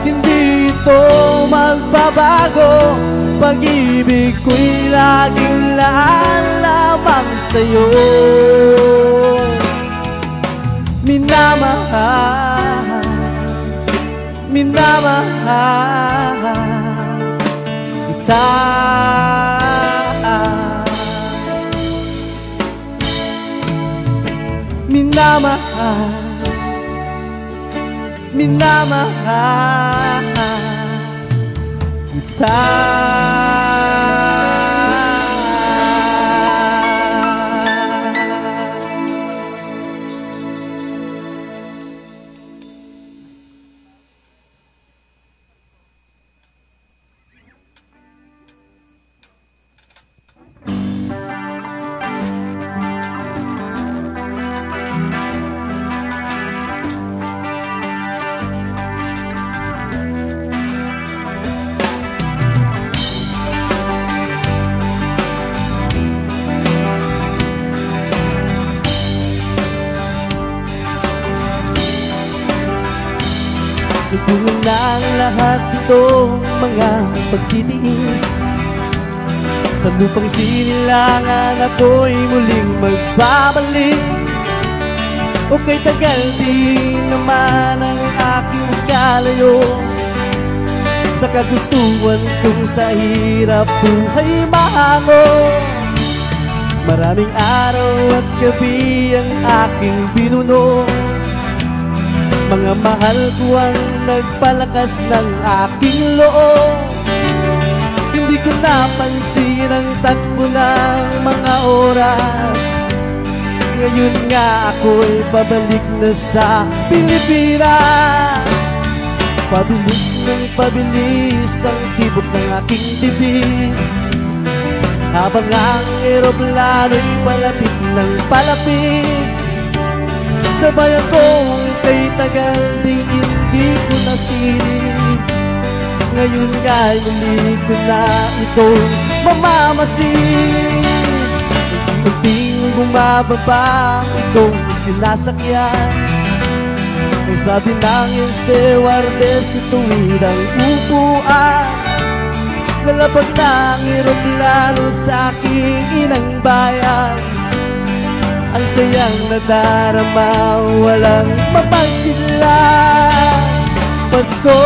hindi ito magbabago. Pag-ibig ko'y laging laan lamang sa'yo. Minamahal, minamahal kita. Minamahal, minamahal kita. Ibuhin na ang lahat itong mga pagtitiis. Sa lupang sinilangan ako'y muling magbabalik. O kay tagal din naman ang aking kalayo sa kagustuhan kong sa hirap buhay mahango. Maraming araw at gabi ang aking binuno, mga mahal ko ang nagpalakas ng aking loob. Hindi ko napansin ang takbo ng mga oras, Ngayon nga ako'y pabalik na sa Pilipinas. Pabilis ng pabilis ang tibok ng aking bibig, habang ang eroplano'y palapit ng palapit. Sa bayan kong kay tagal ding hindi ko nasilip. Ngayon nga'y muli ko na itong mamamasid. Unting bumababa itong sinasakyan. Ang sabi ng stewardess, ituwid ang upuan. Lalapag ng eroplano sa aking inang bayan. Ang sayang nadarama, walang mapagsidlan. Pasko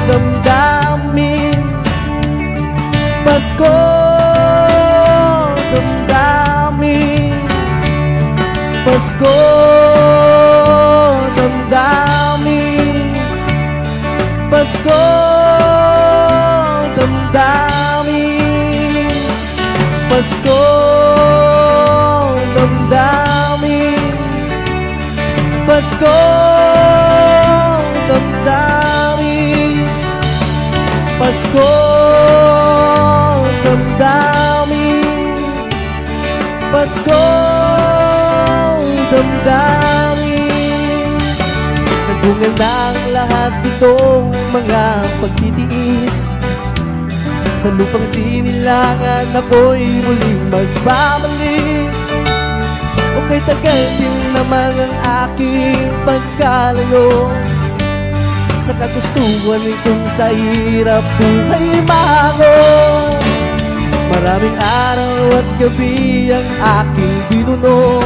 damdamin, Pasko damdamin, Pasko damdamin, Pasko damdamin, Pasko damdamin, Pasko damdamin, Pasko damdamin, Pasko damdamin. Nagbunga ng lahat itong mga pagtitiis. Sa lupang sinilangan ako'y muling magbabalik. O kay tagal din naman ang aking pagkalayo sa kagustuhan itong sa hirap buhay mango. Maraming araw at gabi ang aking binuno.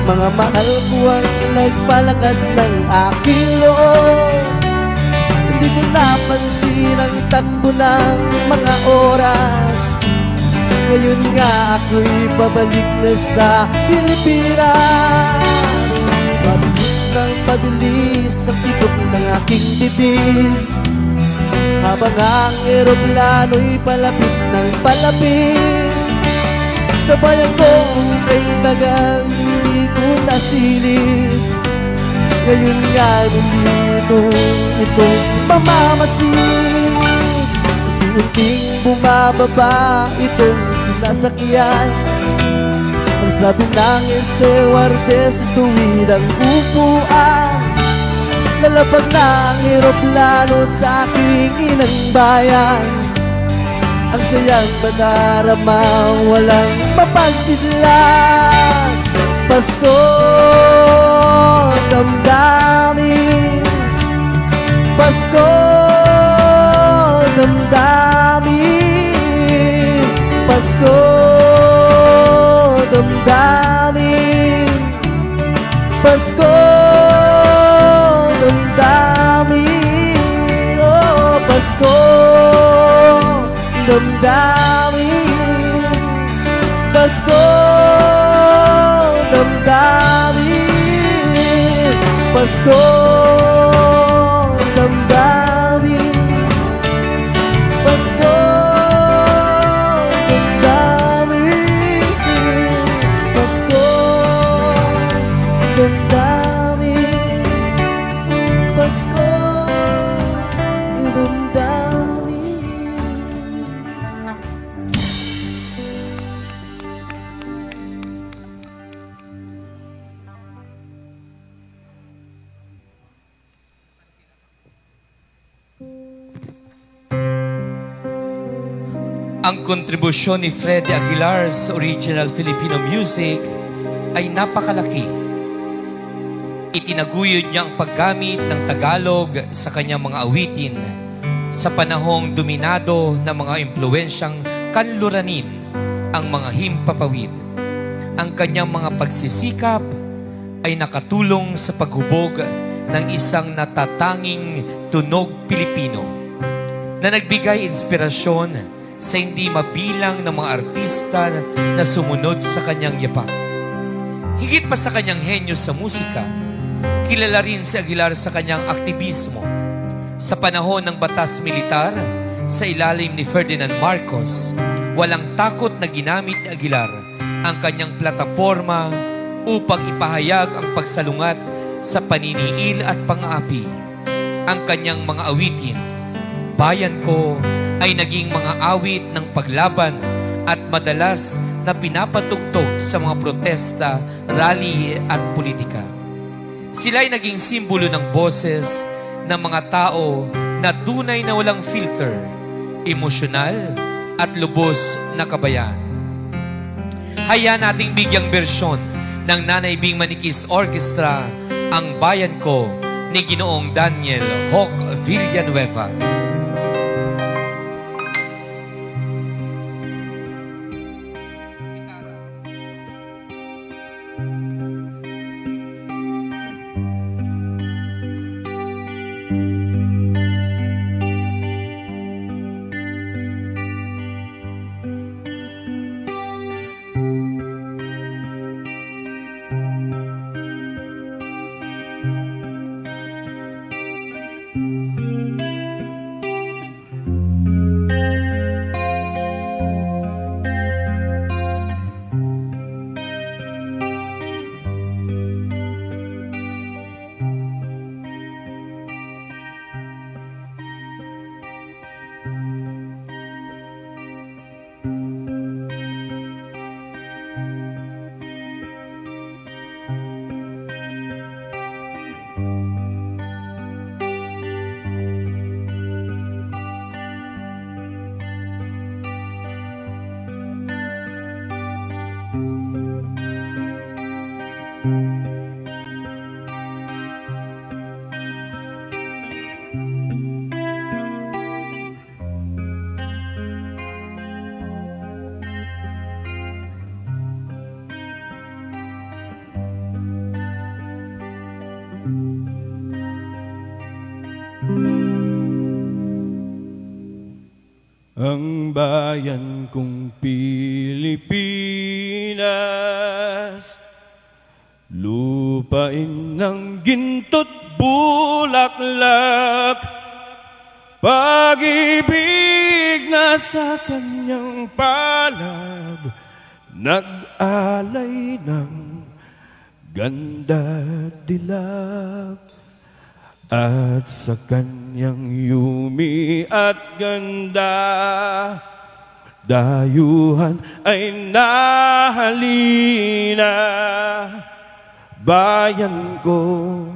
Mga mahal ko ang nagpalakas ng aking loob. Hindi ko napansin ang takbo ng mga oras. Ngayon nga ako'y babalik na sa Pilipinas. Pabilis ng pabilis ang tibok ng aking bibig, habang ang eroplano'y palapit ng palapit. Sa bayan kong kay tagal hindi ko nasilip. Ngayon nga nandito itong mamamasid. Unting bumababa itong sinasakyan. Ang sabi ng stewardess, ituwid ang upuan. Lalapag ng eroplano sa aking inang bayan. Ang sayang madarama, walang mapagsidlan. Pasko damdamin, Pasko damdamin, Pasko damdamin, Pasko damdamin, oh Pasko damdamin, Pasko damdamin, Pasko damdamin, Pasko damdamin, Pasko damdamin, Pasko damdamin. Ang kontribusyon ni Freddy Aguilar sa original Filipino music ay napakalaki. Itinaguyod niya ang paggamit ng Tagalog sa kanyang mga awitin sa panahong dominado ng mga impluensyang kanluranin ang mga himpapawid. Ang kanyang mga pagsisikap ay nakatulong sa paghubog ng isang natatanging tunog Pilipino na nagbigay inspirasyon sa hindi mabilang ng mga artista na sumunod sa kanyang yapak. Higit pa sa kanyang henyo sa musika, kilala rin si Aguilar sa kanyang aktivismo. Sa panahon ng batas militar, sa ilalim ni Ferdinand Marcos, walang takot na ginamit ni Aguilar ang kanyang plataporma upang ipahayag ang pagsalungat sa paniniil at pang-aapi. Ang kanyang mga awitin, Bayan Ko, ay naging mga awit ng paglaban at madalas na pinapatugtog sa mga protesta, rally at politika. Sila ay naging simbolo ng boses ng mga tao na tunay na walang filter, emosyonal at lubos na kabayan. Hayaan nating bigyang bersyon ng Nanay Bing Manikis Orchestra ang Bayan Ko ni Ginoong Daniel Hoc Villanueva. Ang bayan kong Pilipinas, lupain ng ginto't bulaklak, pag-ibig na sa kanyang palad, nag-alay ng ganda dilag. At sa kanyang yumi at ganda, dayuhan ay nahalina. Bayan ko,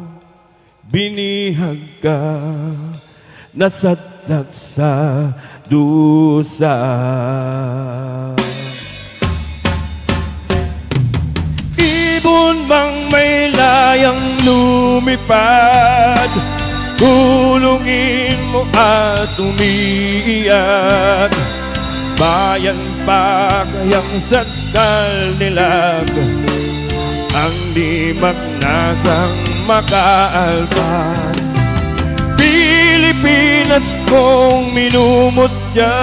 binihag ka, nasadlak sa dusa. Ibon bang may layang lumipad, hulungin mo at umiiyak. Bayan pa kayang sakdal nilag, ang limag nasang makaalpas. Pilipinas kong minumutya,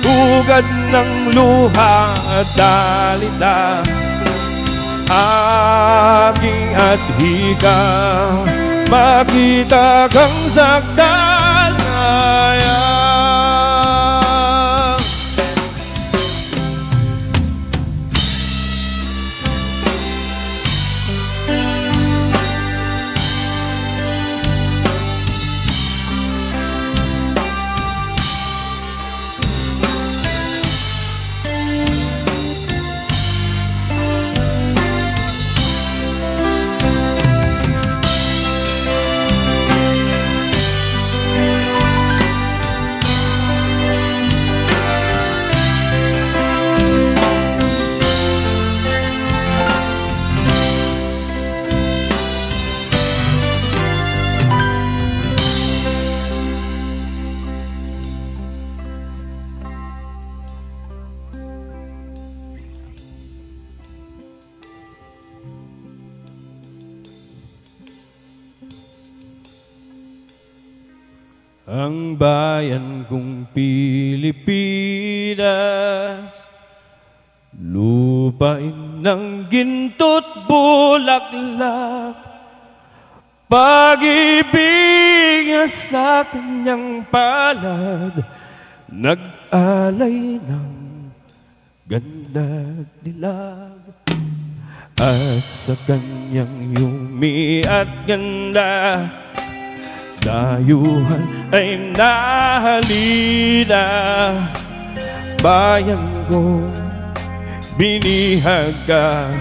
ugad ng luha at dalita, aking adhika, makita kang sakdal kaya. Ang bayan kong Pilipinas, lupain ng ginto't bulaklak, pag-ibig na sa kanyang palad, nag-alay ng ganda. nagdilag at sa kanyang yumi at ganda, dayuhan ay nahalina. Bayan ko, binihag ka,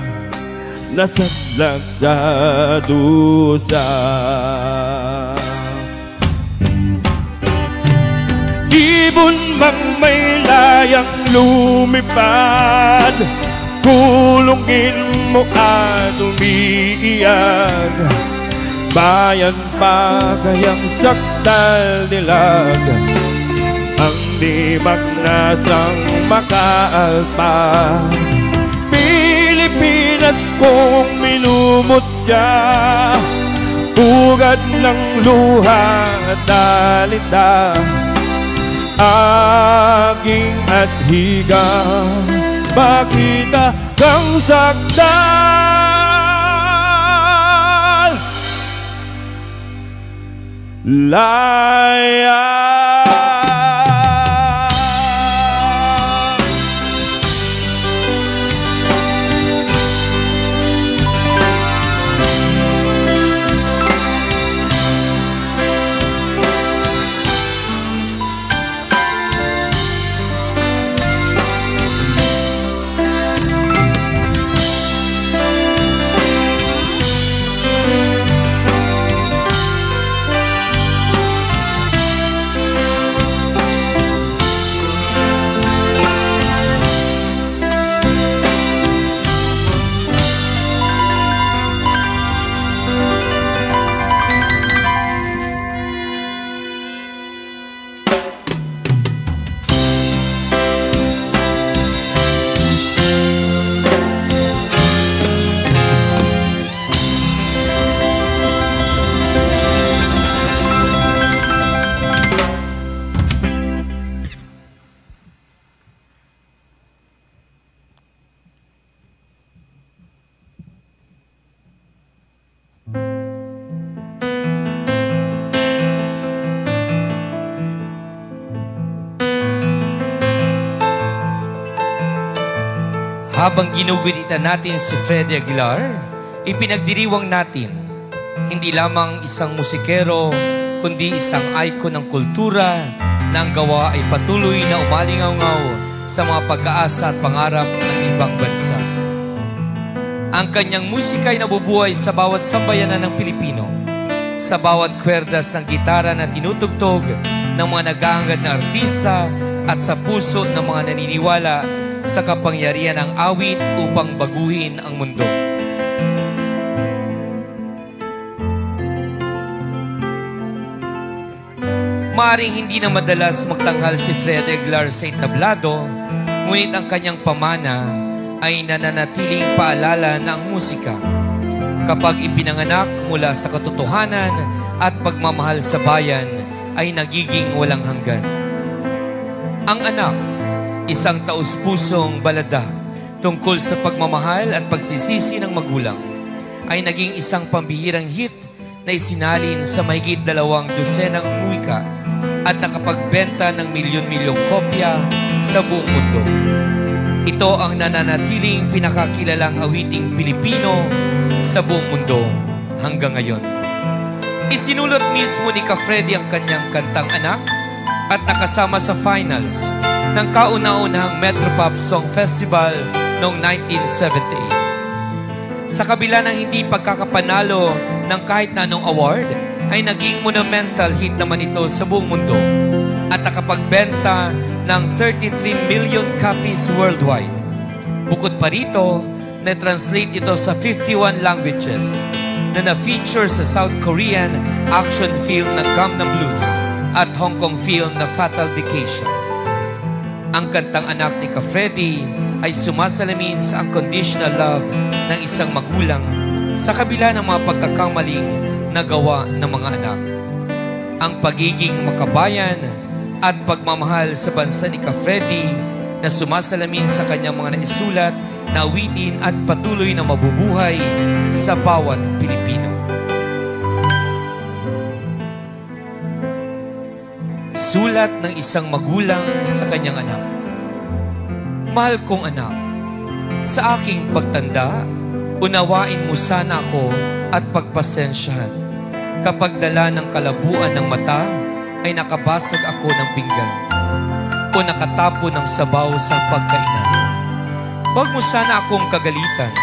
nasadlak sa dusa. Ibon mang may layang lumipad, kulungin mo at umiiyak. Bayan pa kayang saktal dilag, ang di magnasang makaalpas. Pilipinas kong minumutya, ugat ng luha at dalita, aking at higa, makita kang sakdal. Laya. Habang ginugunitan natin si Freddy Aguilar, ipinagdiriwang natin hindi lamang isang musikero, kundi isang icon ng kultura na ang gawa ay patuloy na umalingaw-ngaw sa mga pag-aasa at pangarap ng ibang bansa. Ang kanyang musika ay nabubuhay sa bawat sambayanan ng Pilipino, sa bawat kwerdas ng gitara na tinutugtog ng mga nag-aangad na artista at sa puso ng mga naniniwala sa kapangyarihan ng awit upang baguhin ang mundo. Maaring hindi na madalas magtanghal si Freddy Aguilar sa entablado, ngunit ang kanyang pamana ay nananatiling paalala na ang musika, kapag ipinanganak mula sa katotohanan at pagmamahal sa bayan, ay nagiging walang hanggan. Ang anak, isang taus-pusong balada tungkol sa pagmamahal at pagsisisi ng magulang, ay naging isang pambihirang hit na isinalin sa mahigit 200 wika at nakapagbenta ng milyon-milyong kopya sa buong mundo. Ito ang nananatiling pinakakilalang awiting Pilipino sa buong mundo hanggang ngayon. Isinulot mismo ni Ka-Freddy ang kanyang kantang Anak at nakasama sa finals ng kauna-unahang Metropop Song Festival noong 1978. Sa kabila ng hindi pagkakapanalo ng kahit na anong award, ay naging monumental hit naman ito sa buong mundo at nakapagbenta ng 33 million copies worldwide. Bukod pa rito, na-translate ito sa 51 languages na na-feature sa South Korean action film na Gangnam Blues at Hong Kong film na Fatal Vacation. Ang kantang Anak ni Ka-Freddy ay sumasalamin sa unconditional love ng isang magulang sa kabila ng mga pagkakamaling nagawa ng mga anak. Ang pagiging makabayan at pagmamahal sa bansa ni Ka-Freddy na sumasalamin sa kanyang mga naisulat na awitin at patuloy na mabubuhay sa bawat Pilipino. Sulat ng isang magulang sa kanyang anak. Mahal kong anak, Sa aking pagtanda, unawain mo sana ako at pagpasensyahan. Kapag dala ng kalabuan ng mata, ay nakabasag ako ng pinggan o nakatapo ng sabaw sa pagkainan. Huwag mo sana akong kagalitan.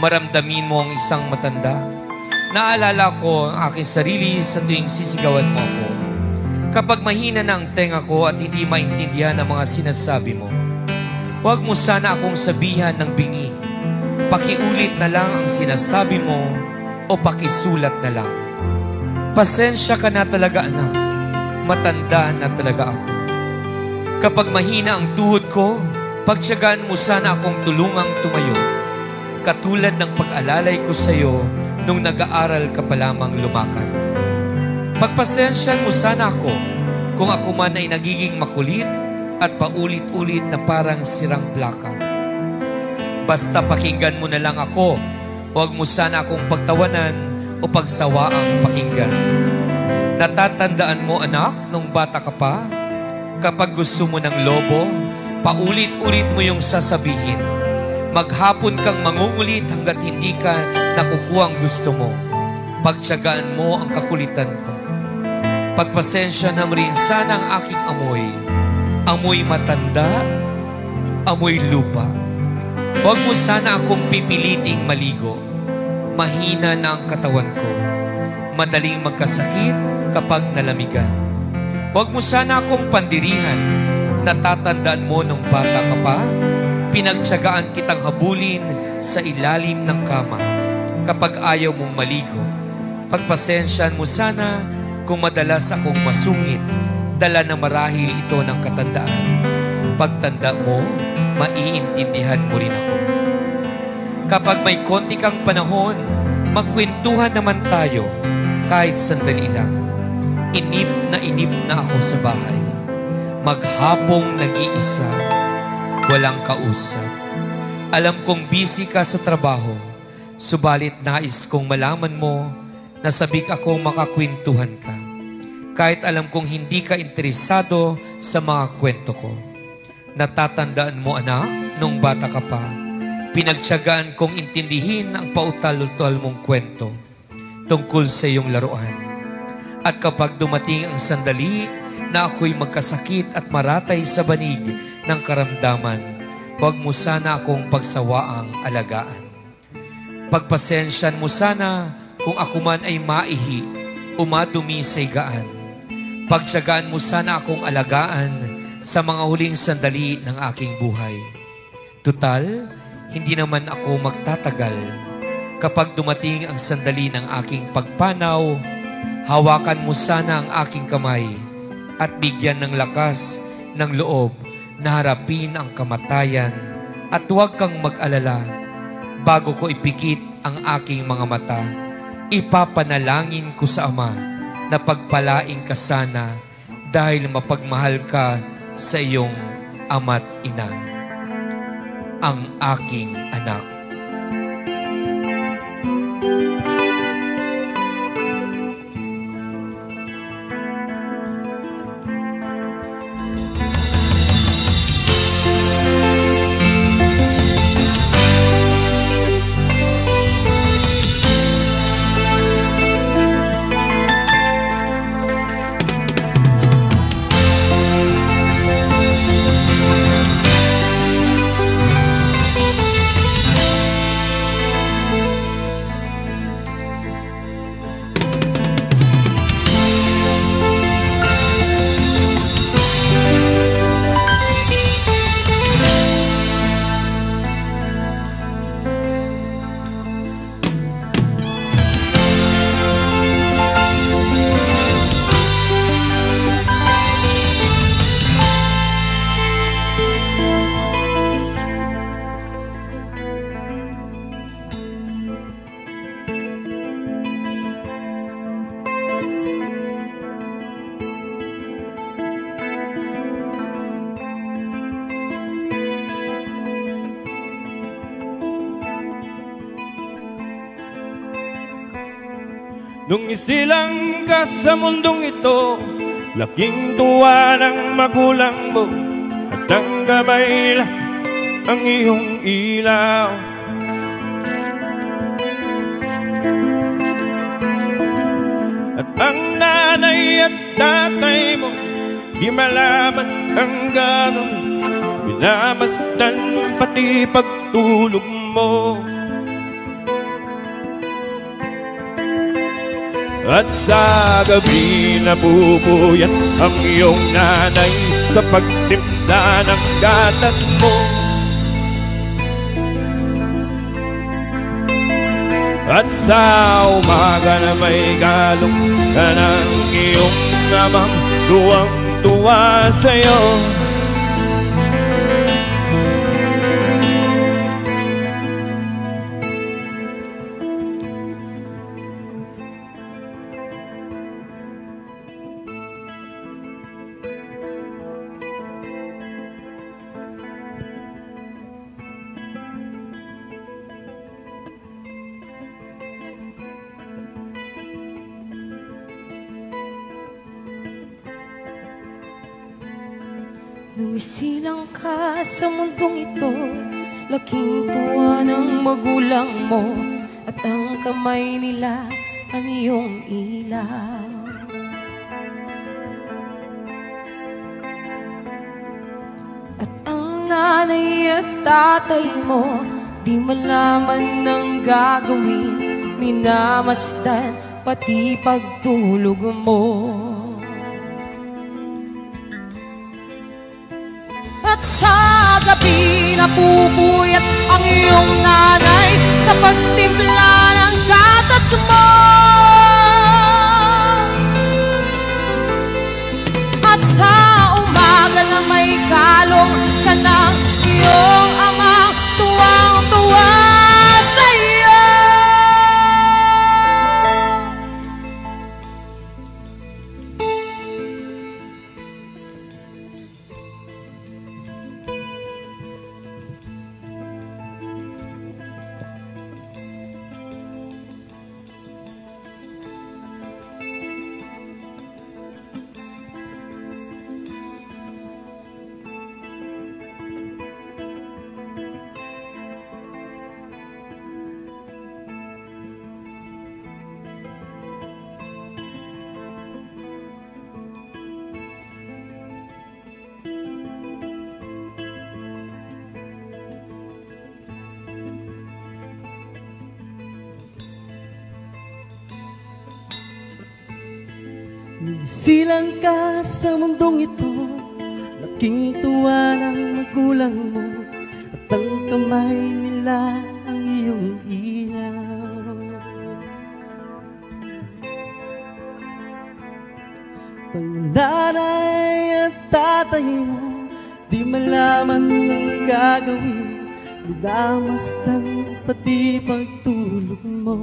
Maramdamin mo ang isang matanda. Naalala ko ang aking sarili sa tuwing sisigawan mo ako. Kapag mahina na ang tenga ko at hindi maintindihan ang mga sinasabi mo, huwag mo sana akong sabihan ng bingi. Pakiulit na lang ang sinasabi mo o pakisulat na lang. Pasensya ka na talaga, anak. Matanda na talaga ako. Kapag mahina ang tuhod ko, pagtiyagaan mo sana akong tulungang tumayo. Katulad ng pag-alalay ko sa iyo nung nag-aaral ka pa lamang lumakad. Pagpasensyahan mo sana ako kung ako man ay nagiging makulit at paulit-ulit na parang sirang plaka. Basta pakinggan mo na lang ako. Huwag mo sana akong pagtawanan o pagsawaang pakinggan. Natatandaan mo, anak, nung bata ka pa? Kapag gusto mo ng lobo, paulit-ulit mo yung sasabihin. Maghapon kang mangungulit hanggat hindi ka nakukuha ang gusto mo. Pagtiyagaan mo ang kakulitan ko. Pagpasensya na rin sana ang aking amoy. Amoy matanda, amoy lupa. Huwag mo sana akong pipiliting maligo. Mahina na ang katawan ko. Madaling magkasakit kapag nalamigan. Huwag mo sana akong pandirihan. Natatandaan mo nung bata ka pa? Pinagtiyagaan kitang habulin sa ilalim ng kama kapag ayaw mong maligo. Pagpasensyahan mo sana kung madalas akong masungit, dala na marahil ito ng katandaan. Pagtanda mo, maiintindihan mo rin ako. Kapag may konti kang panahon, magkwentuhan naman tayo kahit sandali lang. Inip na ako sa bahay. Maghapong nag-iisa, walang kausap. Alam kong busy ka sa trabaho, subalit nais kong malaman mo na sabik akong makakwentuhan ka. Kahit alam kong hindi ka interesado sa mga kwento ko. Natatandaan mo, anak, nung bata ka pa, pinagtiyagaan kong intindihin ang pautal-utal mong kwento tungkol sa iyong laruan. At kapag dumating ang sandali na ako'y magkasakit at maratay sa banig ng karamdaman, huwag mo sana akong pagsawaang alagaan. Pagpasensyan mo sana kung ako man ay maihi o madumi sa higaan. Pagtiyagaan mo sana akong alagaan sa mga huling sandali ng aking buhay. Tutal, hindi naman ako magtatagal. Kapag dumating ang sandali ng aking pagpanaw, hawakan mo sana ang aking kamay at bigyan ng lakas ng loob na harapin ang kamatayan at huwag kang mag-alala. Bago ko ipikit ang aking mga mata, ipapanalangin ko sa Ama na pagpalain ka sana dahil mapagmahal ka sa iyong ama't ina. Ang aking anak. Nung isilang ka sa mundong ito, laking tuwa ng magulang mo at ang gabay lang ang iyong ilaw. At ang nanay at tatay mo di malaman ang gagawin, minamasdan pati pagtulog mo. At sa gabi napupuyat ang iyong nanay sa pagtimpla ng gatas mo. At sa umaga na may galong ka ng iyong amang tuwang-tuwa sa'yo. Nung isilang ka sa mundong ito, laking tuwa ng magulang mo, at ang kamay nila ang iyong ilaw. At ang nanay at tatay mo, di malaman ng gagawin, minamasdan pati pagtulog mo. At sa gabi napupuyat ang iyong nanay sa pagtimpla ng gatas mo. At sa umaga na may kalong ka ng iyong amang tuwang-tuwa sa'yo. Silang ka sa mundong ito, laking tuwa ng magulang mo, at ang kamay nila ang iyong ilaw. Ang nanay at tatay mo, di malaman ng gagawin, minamasdan pati pagtulog mo.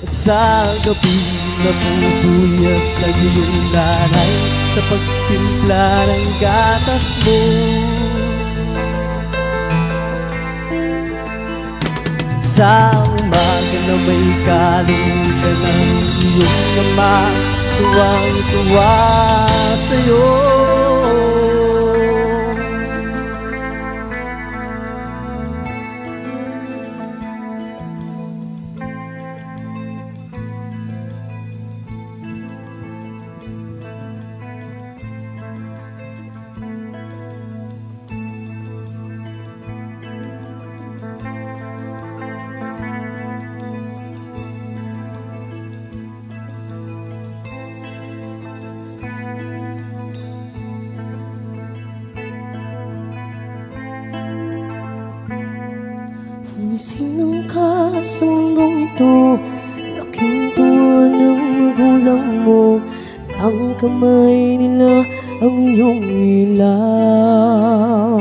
At sa gabi napupuyat ang iyong nanay sa pagtimpla ng gatas mo. At sa umaga na may kalong ka ng iyong ama, tuwang-tuwa sa'yo. Sinang ka sa mundong ito, laking tuwa ng magulang mo, ang kamay nila ang iyong ilaw.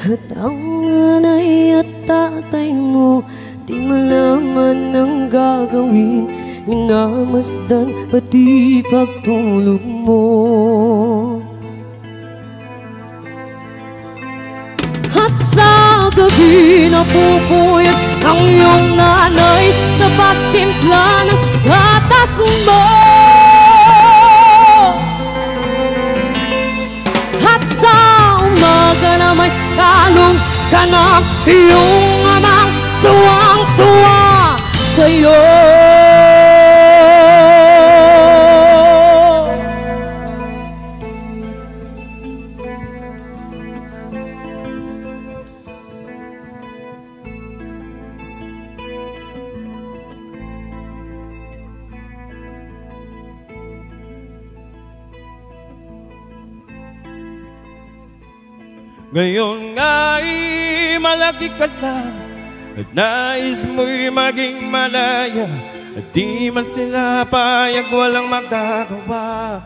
At ang nanay at tatay mo, di malaman ang gagawin, minamasdan pati pagtulog mo. At sa gabi napupuyat ang iyong nanay sa pagtimpla ng gatas mo. Yung amang tuwang-tuwa sa'yo. Ngayon nga'y malaki ka na at nais mo'y maging malaya, at di man sila payag, walang magagawa.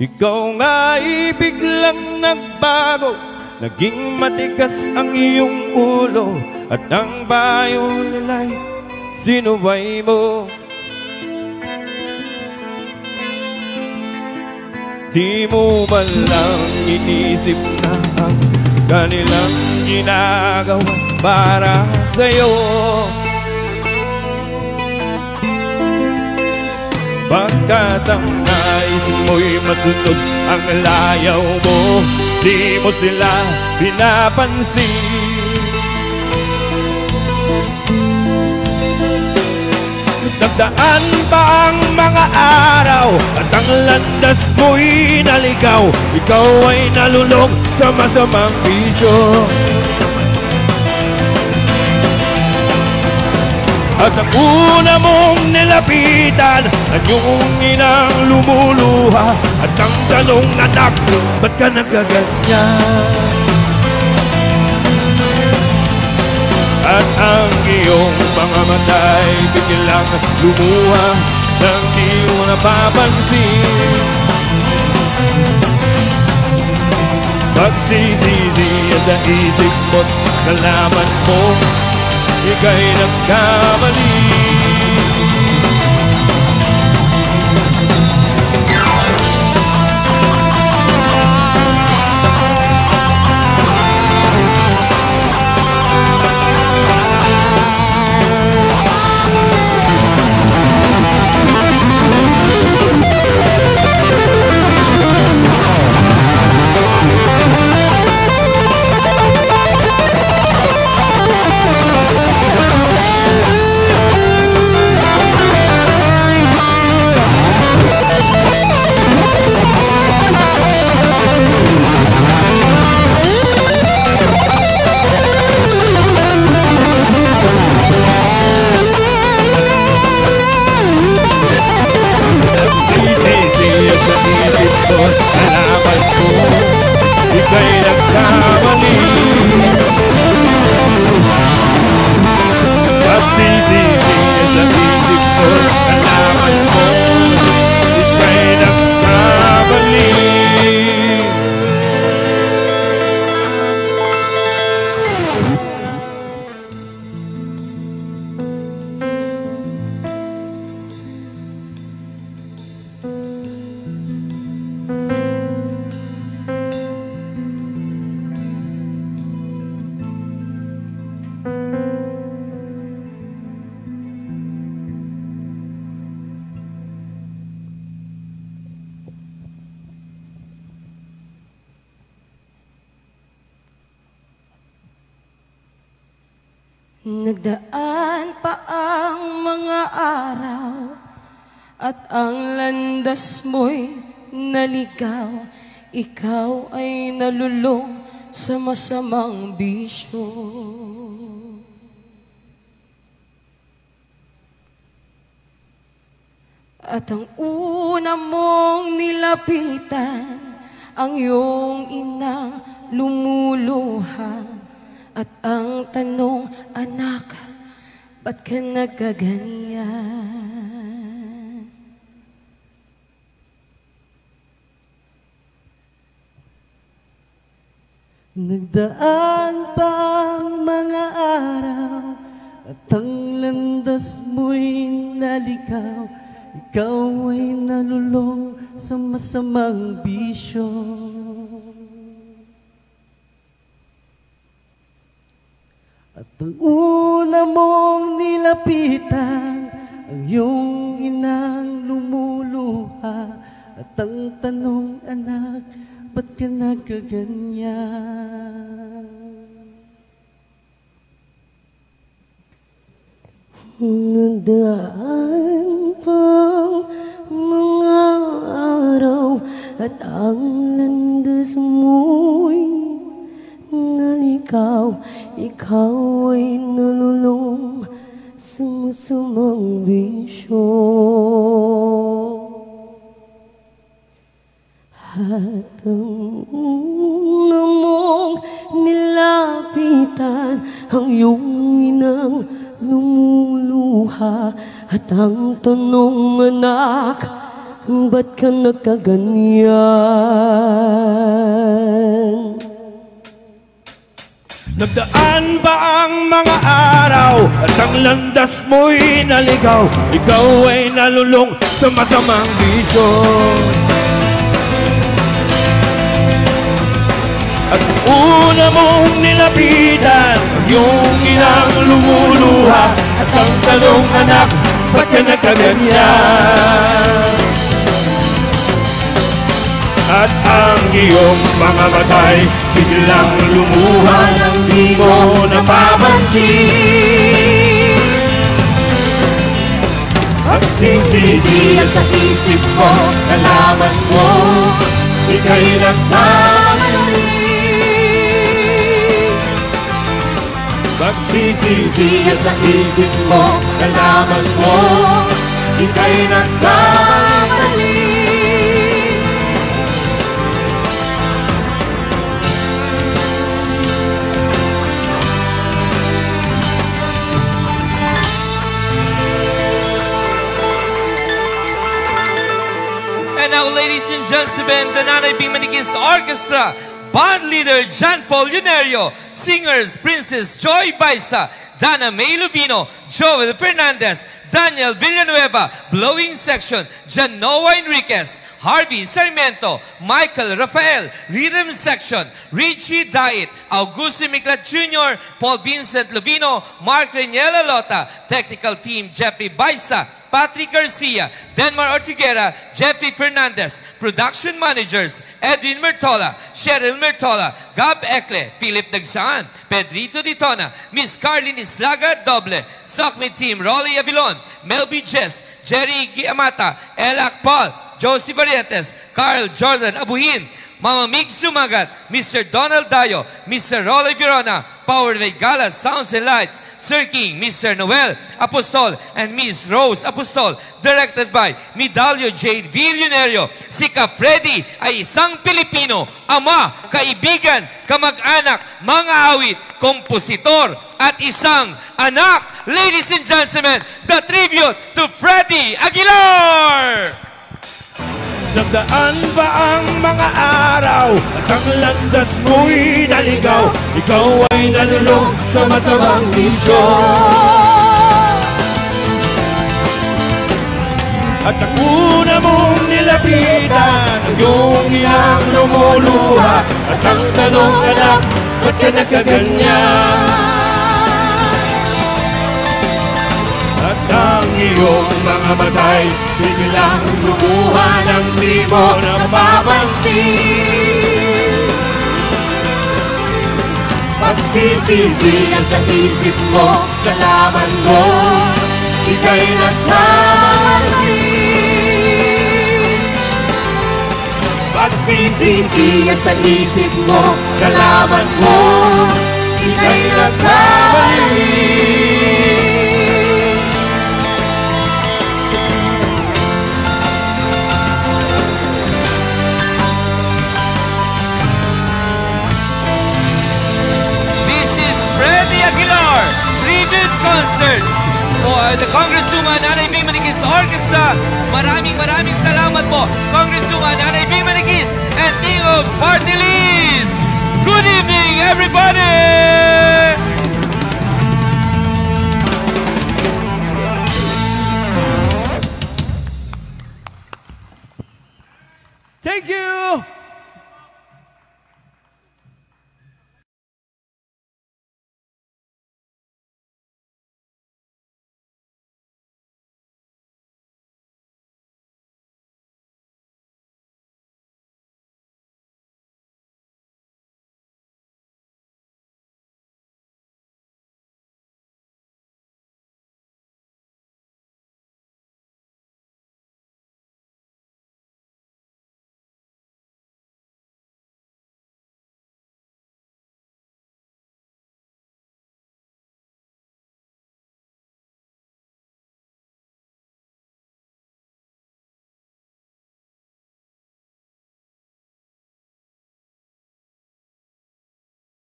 Ikaw nga'y biglang nagbago, naging matigas ang iyong ulo, at ang bayo nila'y sinuway mo. Di mo man lang inisip na ang kanilang ginagawa para sa'yo. Pagkat ang nais mo'y masunod ang layaw mo, di mo sila pinapansin. Nagdaan pa ang mga araw at ang landas mo'y naligaw, ikaw ay nalulong sa masamang bisyo. At ang una mong nilapitan, ang iyong inang lumuluha, at ang tanong, anak, ba't ka nagkaganyan? At ang iyong mga mata'y biglang lumuha nang di mo napapansin. Pagsisisiya sa isip mo't nalaman mo ika'y nagkamali. Nalaman ko, ika'y nagkamali. Pagsisisiya sa isip ko, nalaman ko, ika'y nagkamali. Nagdaan pa ang mga araw at ang landas mo'y naligaw, ikaw ay nalulong sa masamang bisyo. At ang una mong nilapitan, ang iyong inang lumuluha, at ang tanong, anak, ba't ka nagkaganyan? Nagdaan pa ang mga araw at ang landas mo'y naligaw, ikaw ay nalulong sa masamang bisyo. At ang una mong nilapitan, ang iyong inang lumuluha, at ang tanong, anak, ba't ka nagkaganyan? Nadaan pang mga araw at ang landas mo'y nalikaw. Ikaw ay nalulong sa masamang bisyo. At ang una mong nilapitan ang iyong inang lumuluha. At ang tanong, anak, ba't ka nagkaganyan? Nagdaan ba ang mga araw at ang landas mo'y naligaw? Ikaw ay nalulong sa masamang bisyo. At una mong nilapitan yung inang lumuluha. At ang tanong, anak, ba't ka nagkaganyan? At ang iyong mga matay biglang lumuha nang di mo napapansin. Pagsisisihan sa isip mo, nalaman mo, ika'y nagkamali. Pagsisisihan sa isip mo, nalaman mo, ika'y nagkamali. And now, ladies and gentlemen, the Nanay B. Maniquis Orchestra, band leader John Paul Yunerio, singers Princess Joy Baisa, Dana May Lubino, Joel Fernandez, Daniel Villanueva, blowing section, John Noah Enriquez, Harvey Sarmiento, Michael Rafael, rhythm section, Richie Dait, Augusto Miklat Jr., Paul Vincent Luvino, Mark Reniela Lota, technical team Jeffrey Baisa, Patrick Garcia, Denmar Ortiguera, Jeffrey Fernandez, production managers Edwin Mertola, Cheryl Mertola, Gab Ekle, Philip Dagsaan, Pedrito Ditona, Miss Carlin Islaga Doble, Sockmid team Rolly Avilon, Melby Jess, Jerry Giamata, Elak Paul, Josie Barrientes, Carl Jordan Abuhin, Mama Mig Sumagat, Mr. Donald Dayo, Mr. Rolly Verona, powered by Gala Sounds and Lights, Sir King, Mr. Noel Apostol, and Miss Rose Apostol, directed by Medalio J. Villanueva. Si Ka Freddy ay isang Pilipino, ama, kaibigan, kamag-anak, mga awit, kompositor, at isang anak. Ladies and gentlemen, the tribute to Freddy Aguilar! Nagdaan ba ang mga araw at ang landas mo'y naligaw? Ikaw ay nalulong sa masamang bisyo. At ang una mong nilapitan ang iyong iyang lumuluha. At ang tanong, anak, ba't ka nagkaganyan? At ang iyong mga matay biglang lumuha nang di mo napapansin. Pagsisisihan sa isip mo, nalaman mo, ika'y nagkamali. Pagsisisihan sa isip mo, nalaman mo, ika'y nagkamali. Tribute concert for the Congresswoman Nanay B. Maniquis Orchestra. Maraming salamat po, Congresswoman Nanay B. Maniquis and King of Party List. Good evening, everybody! Thank you!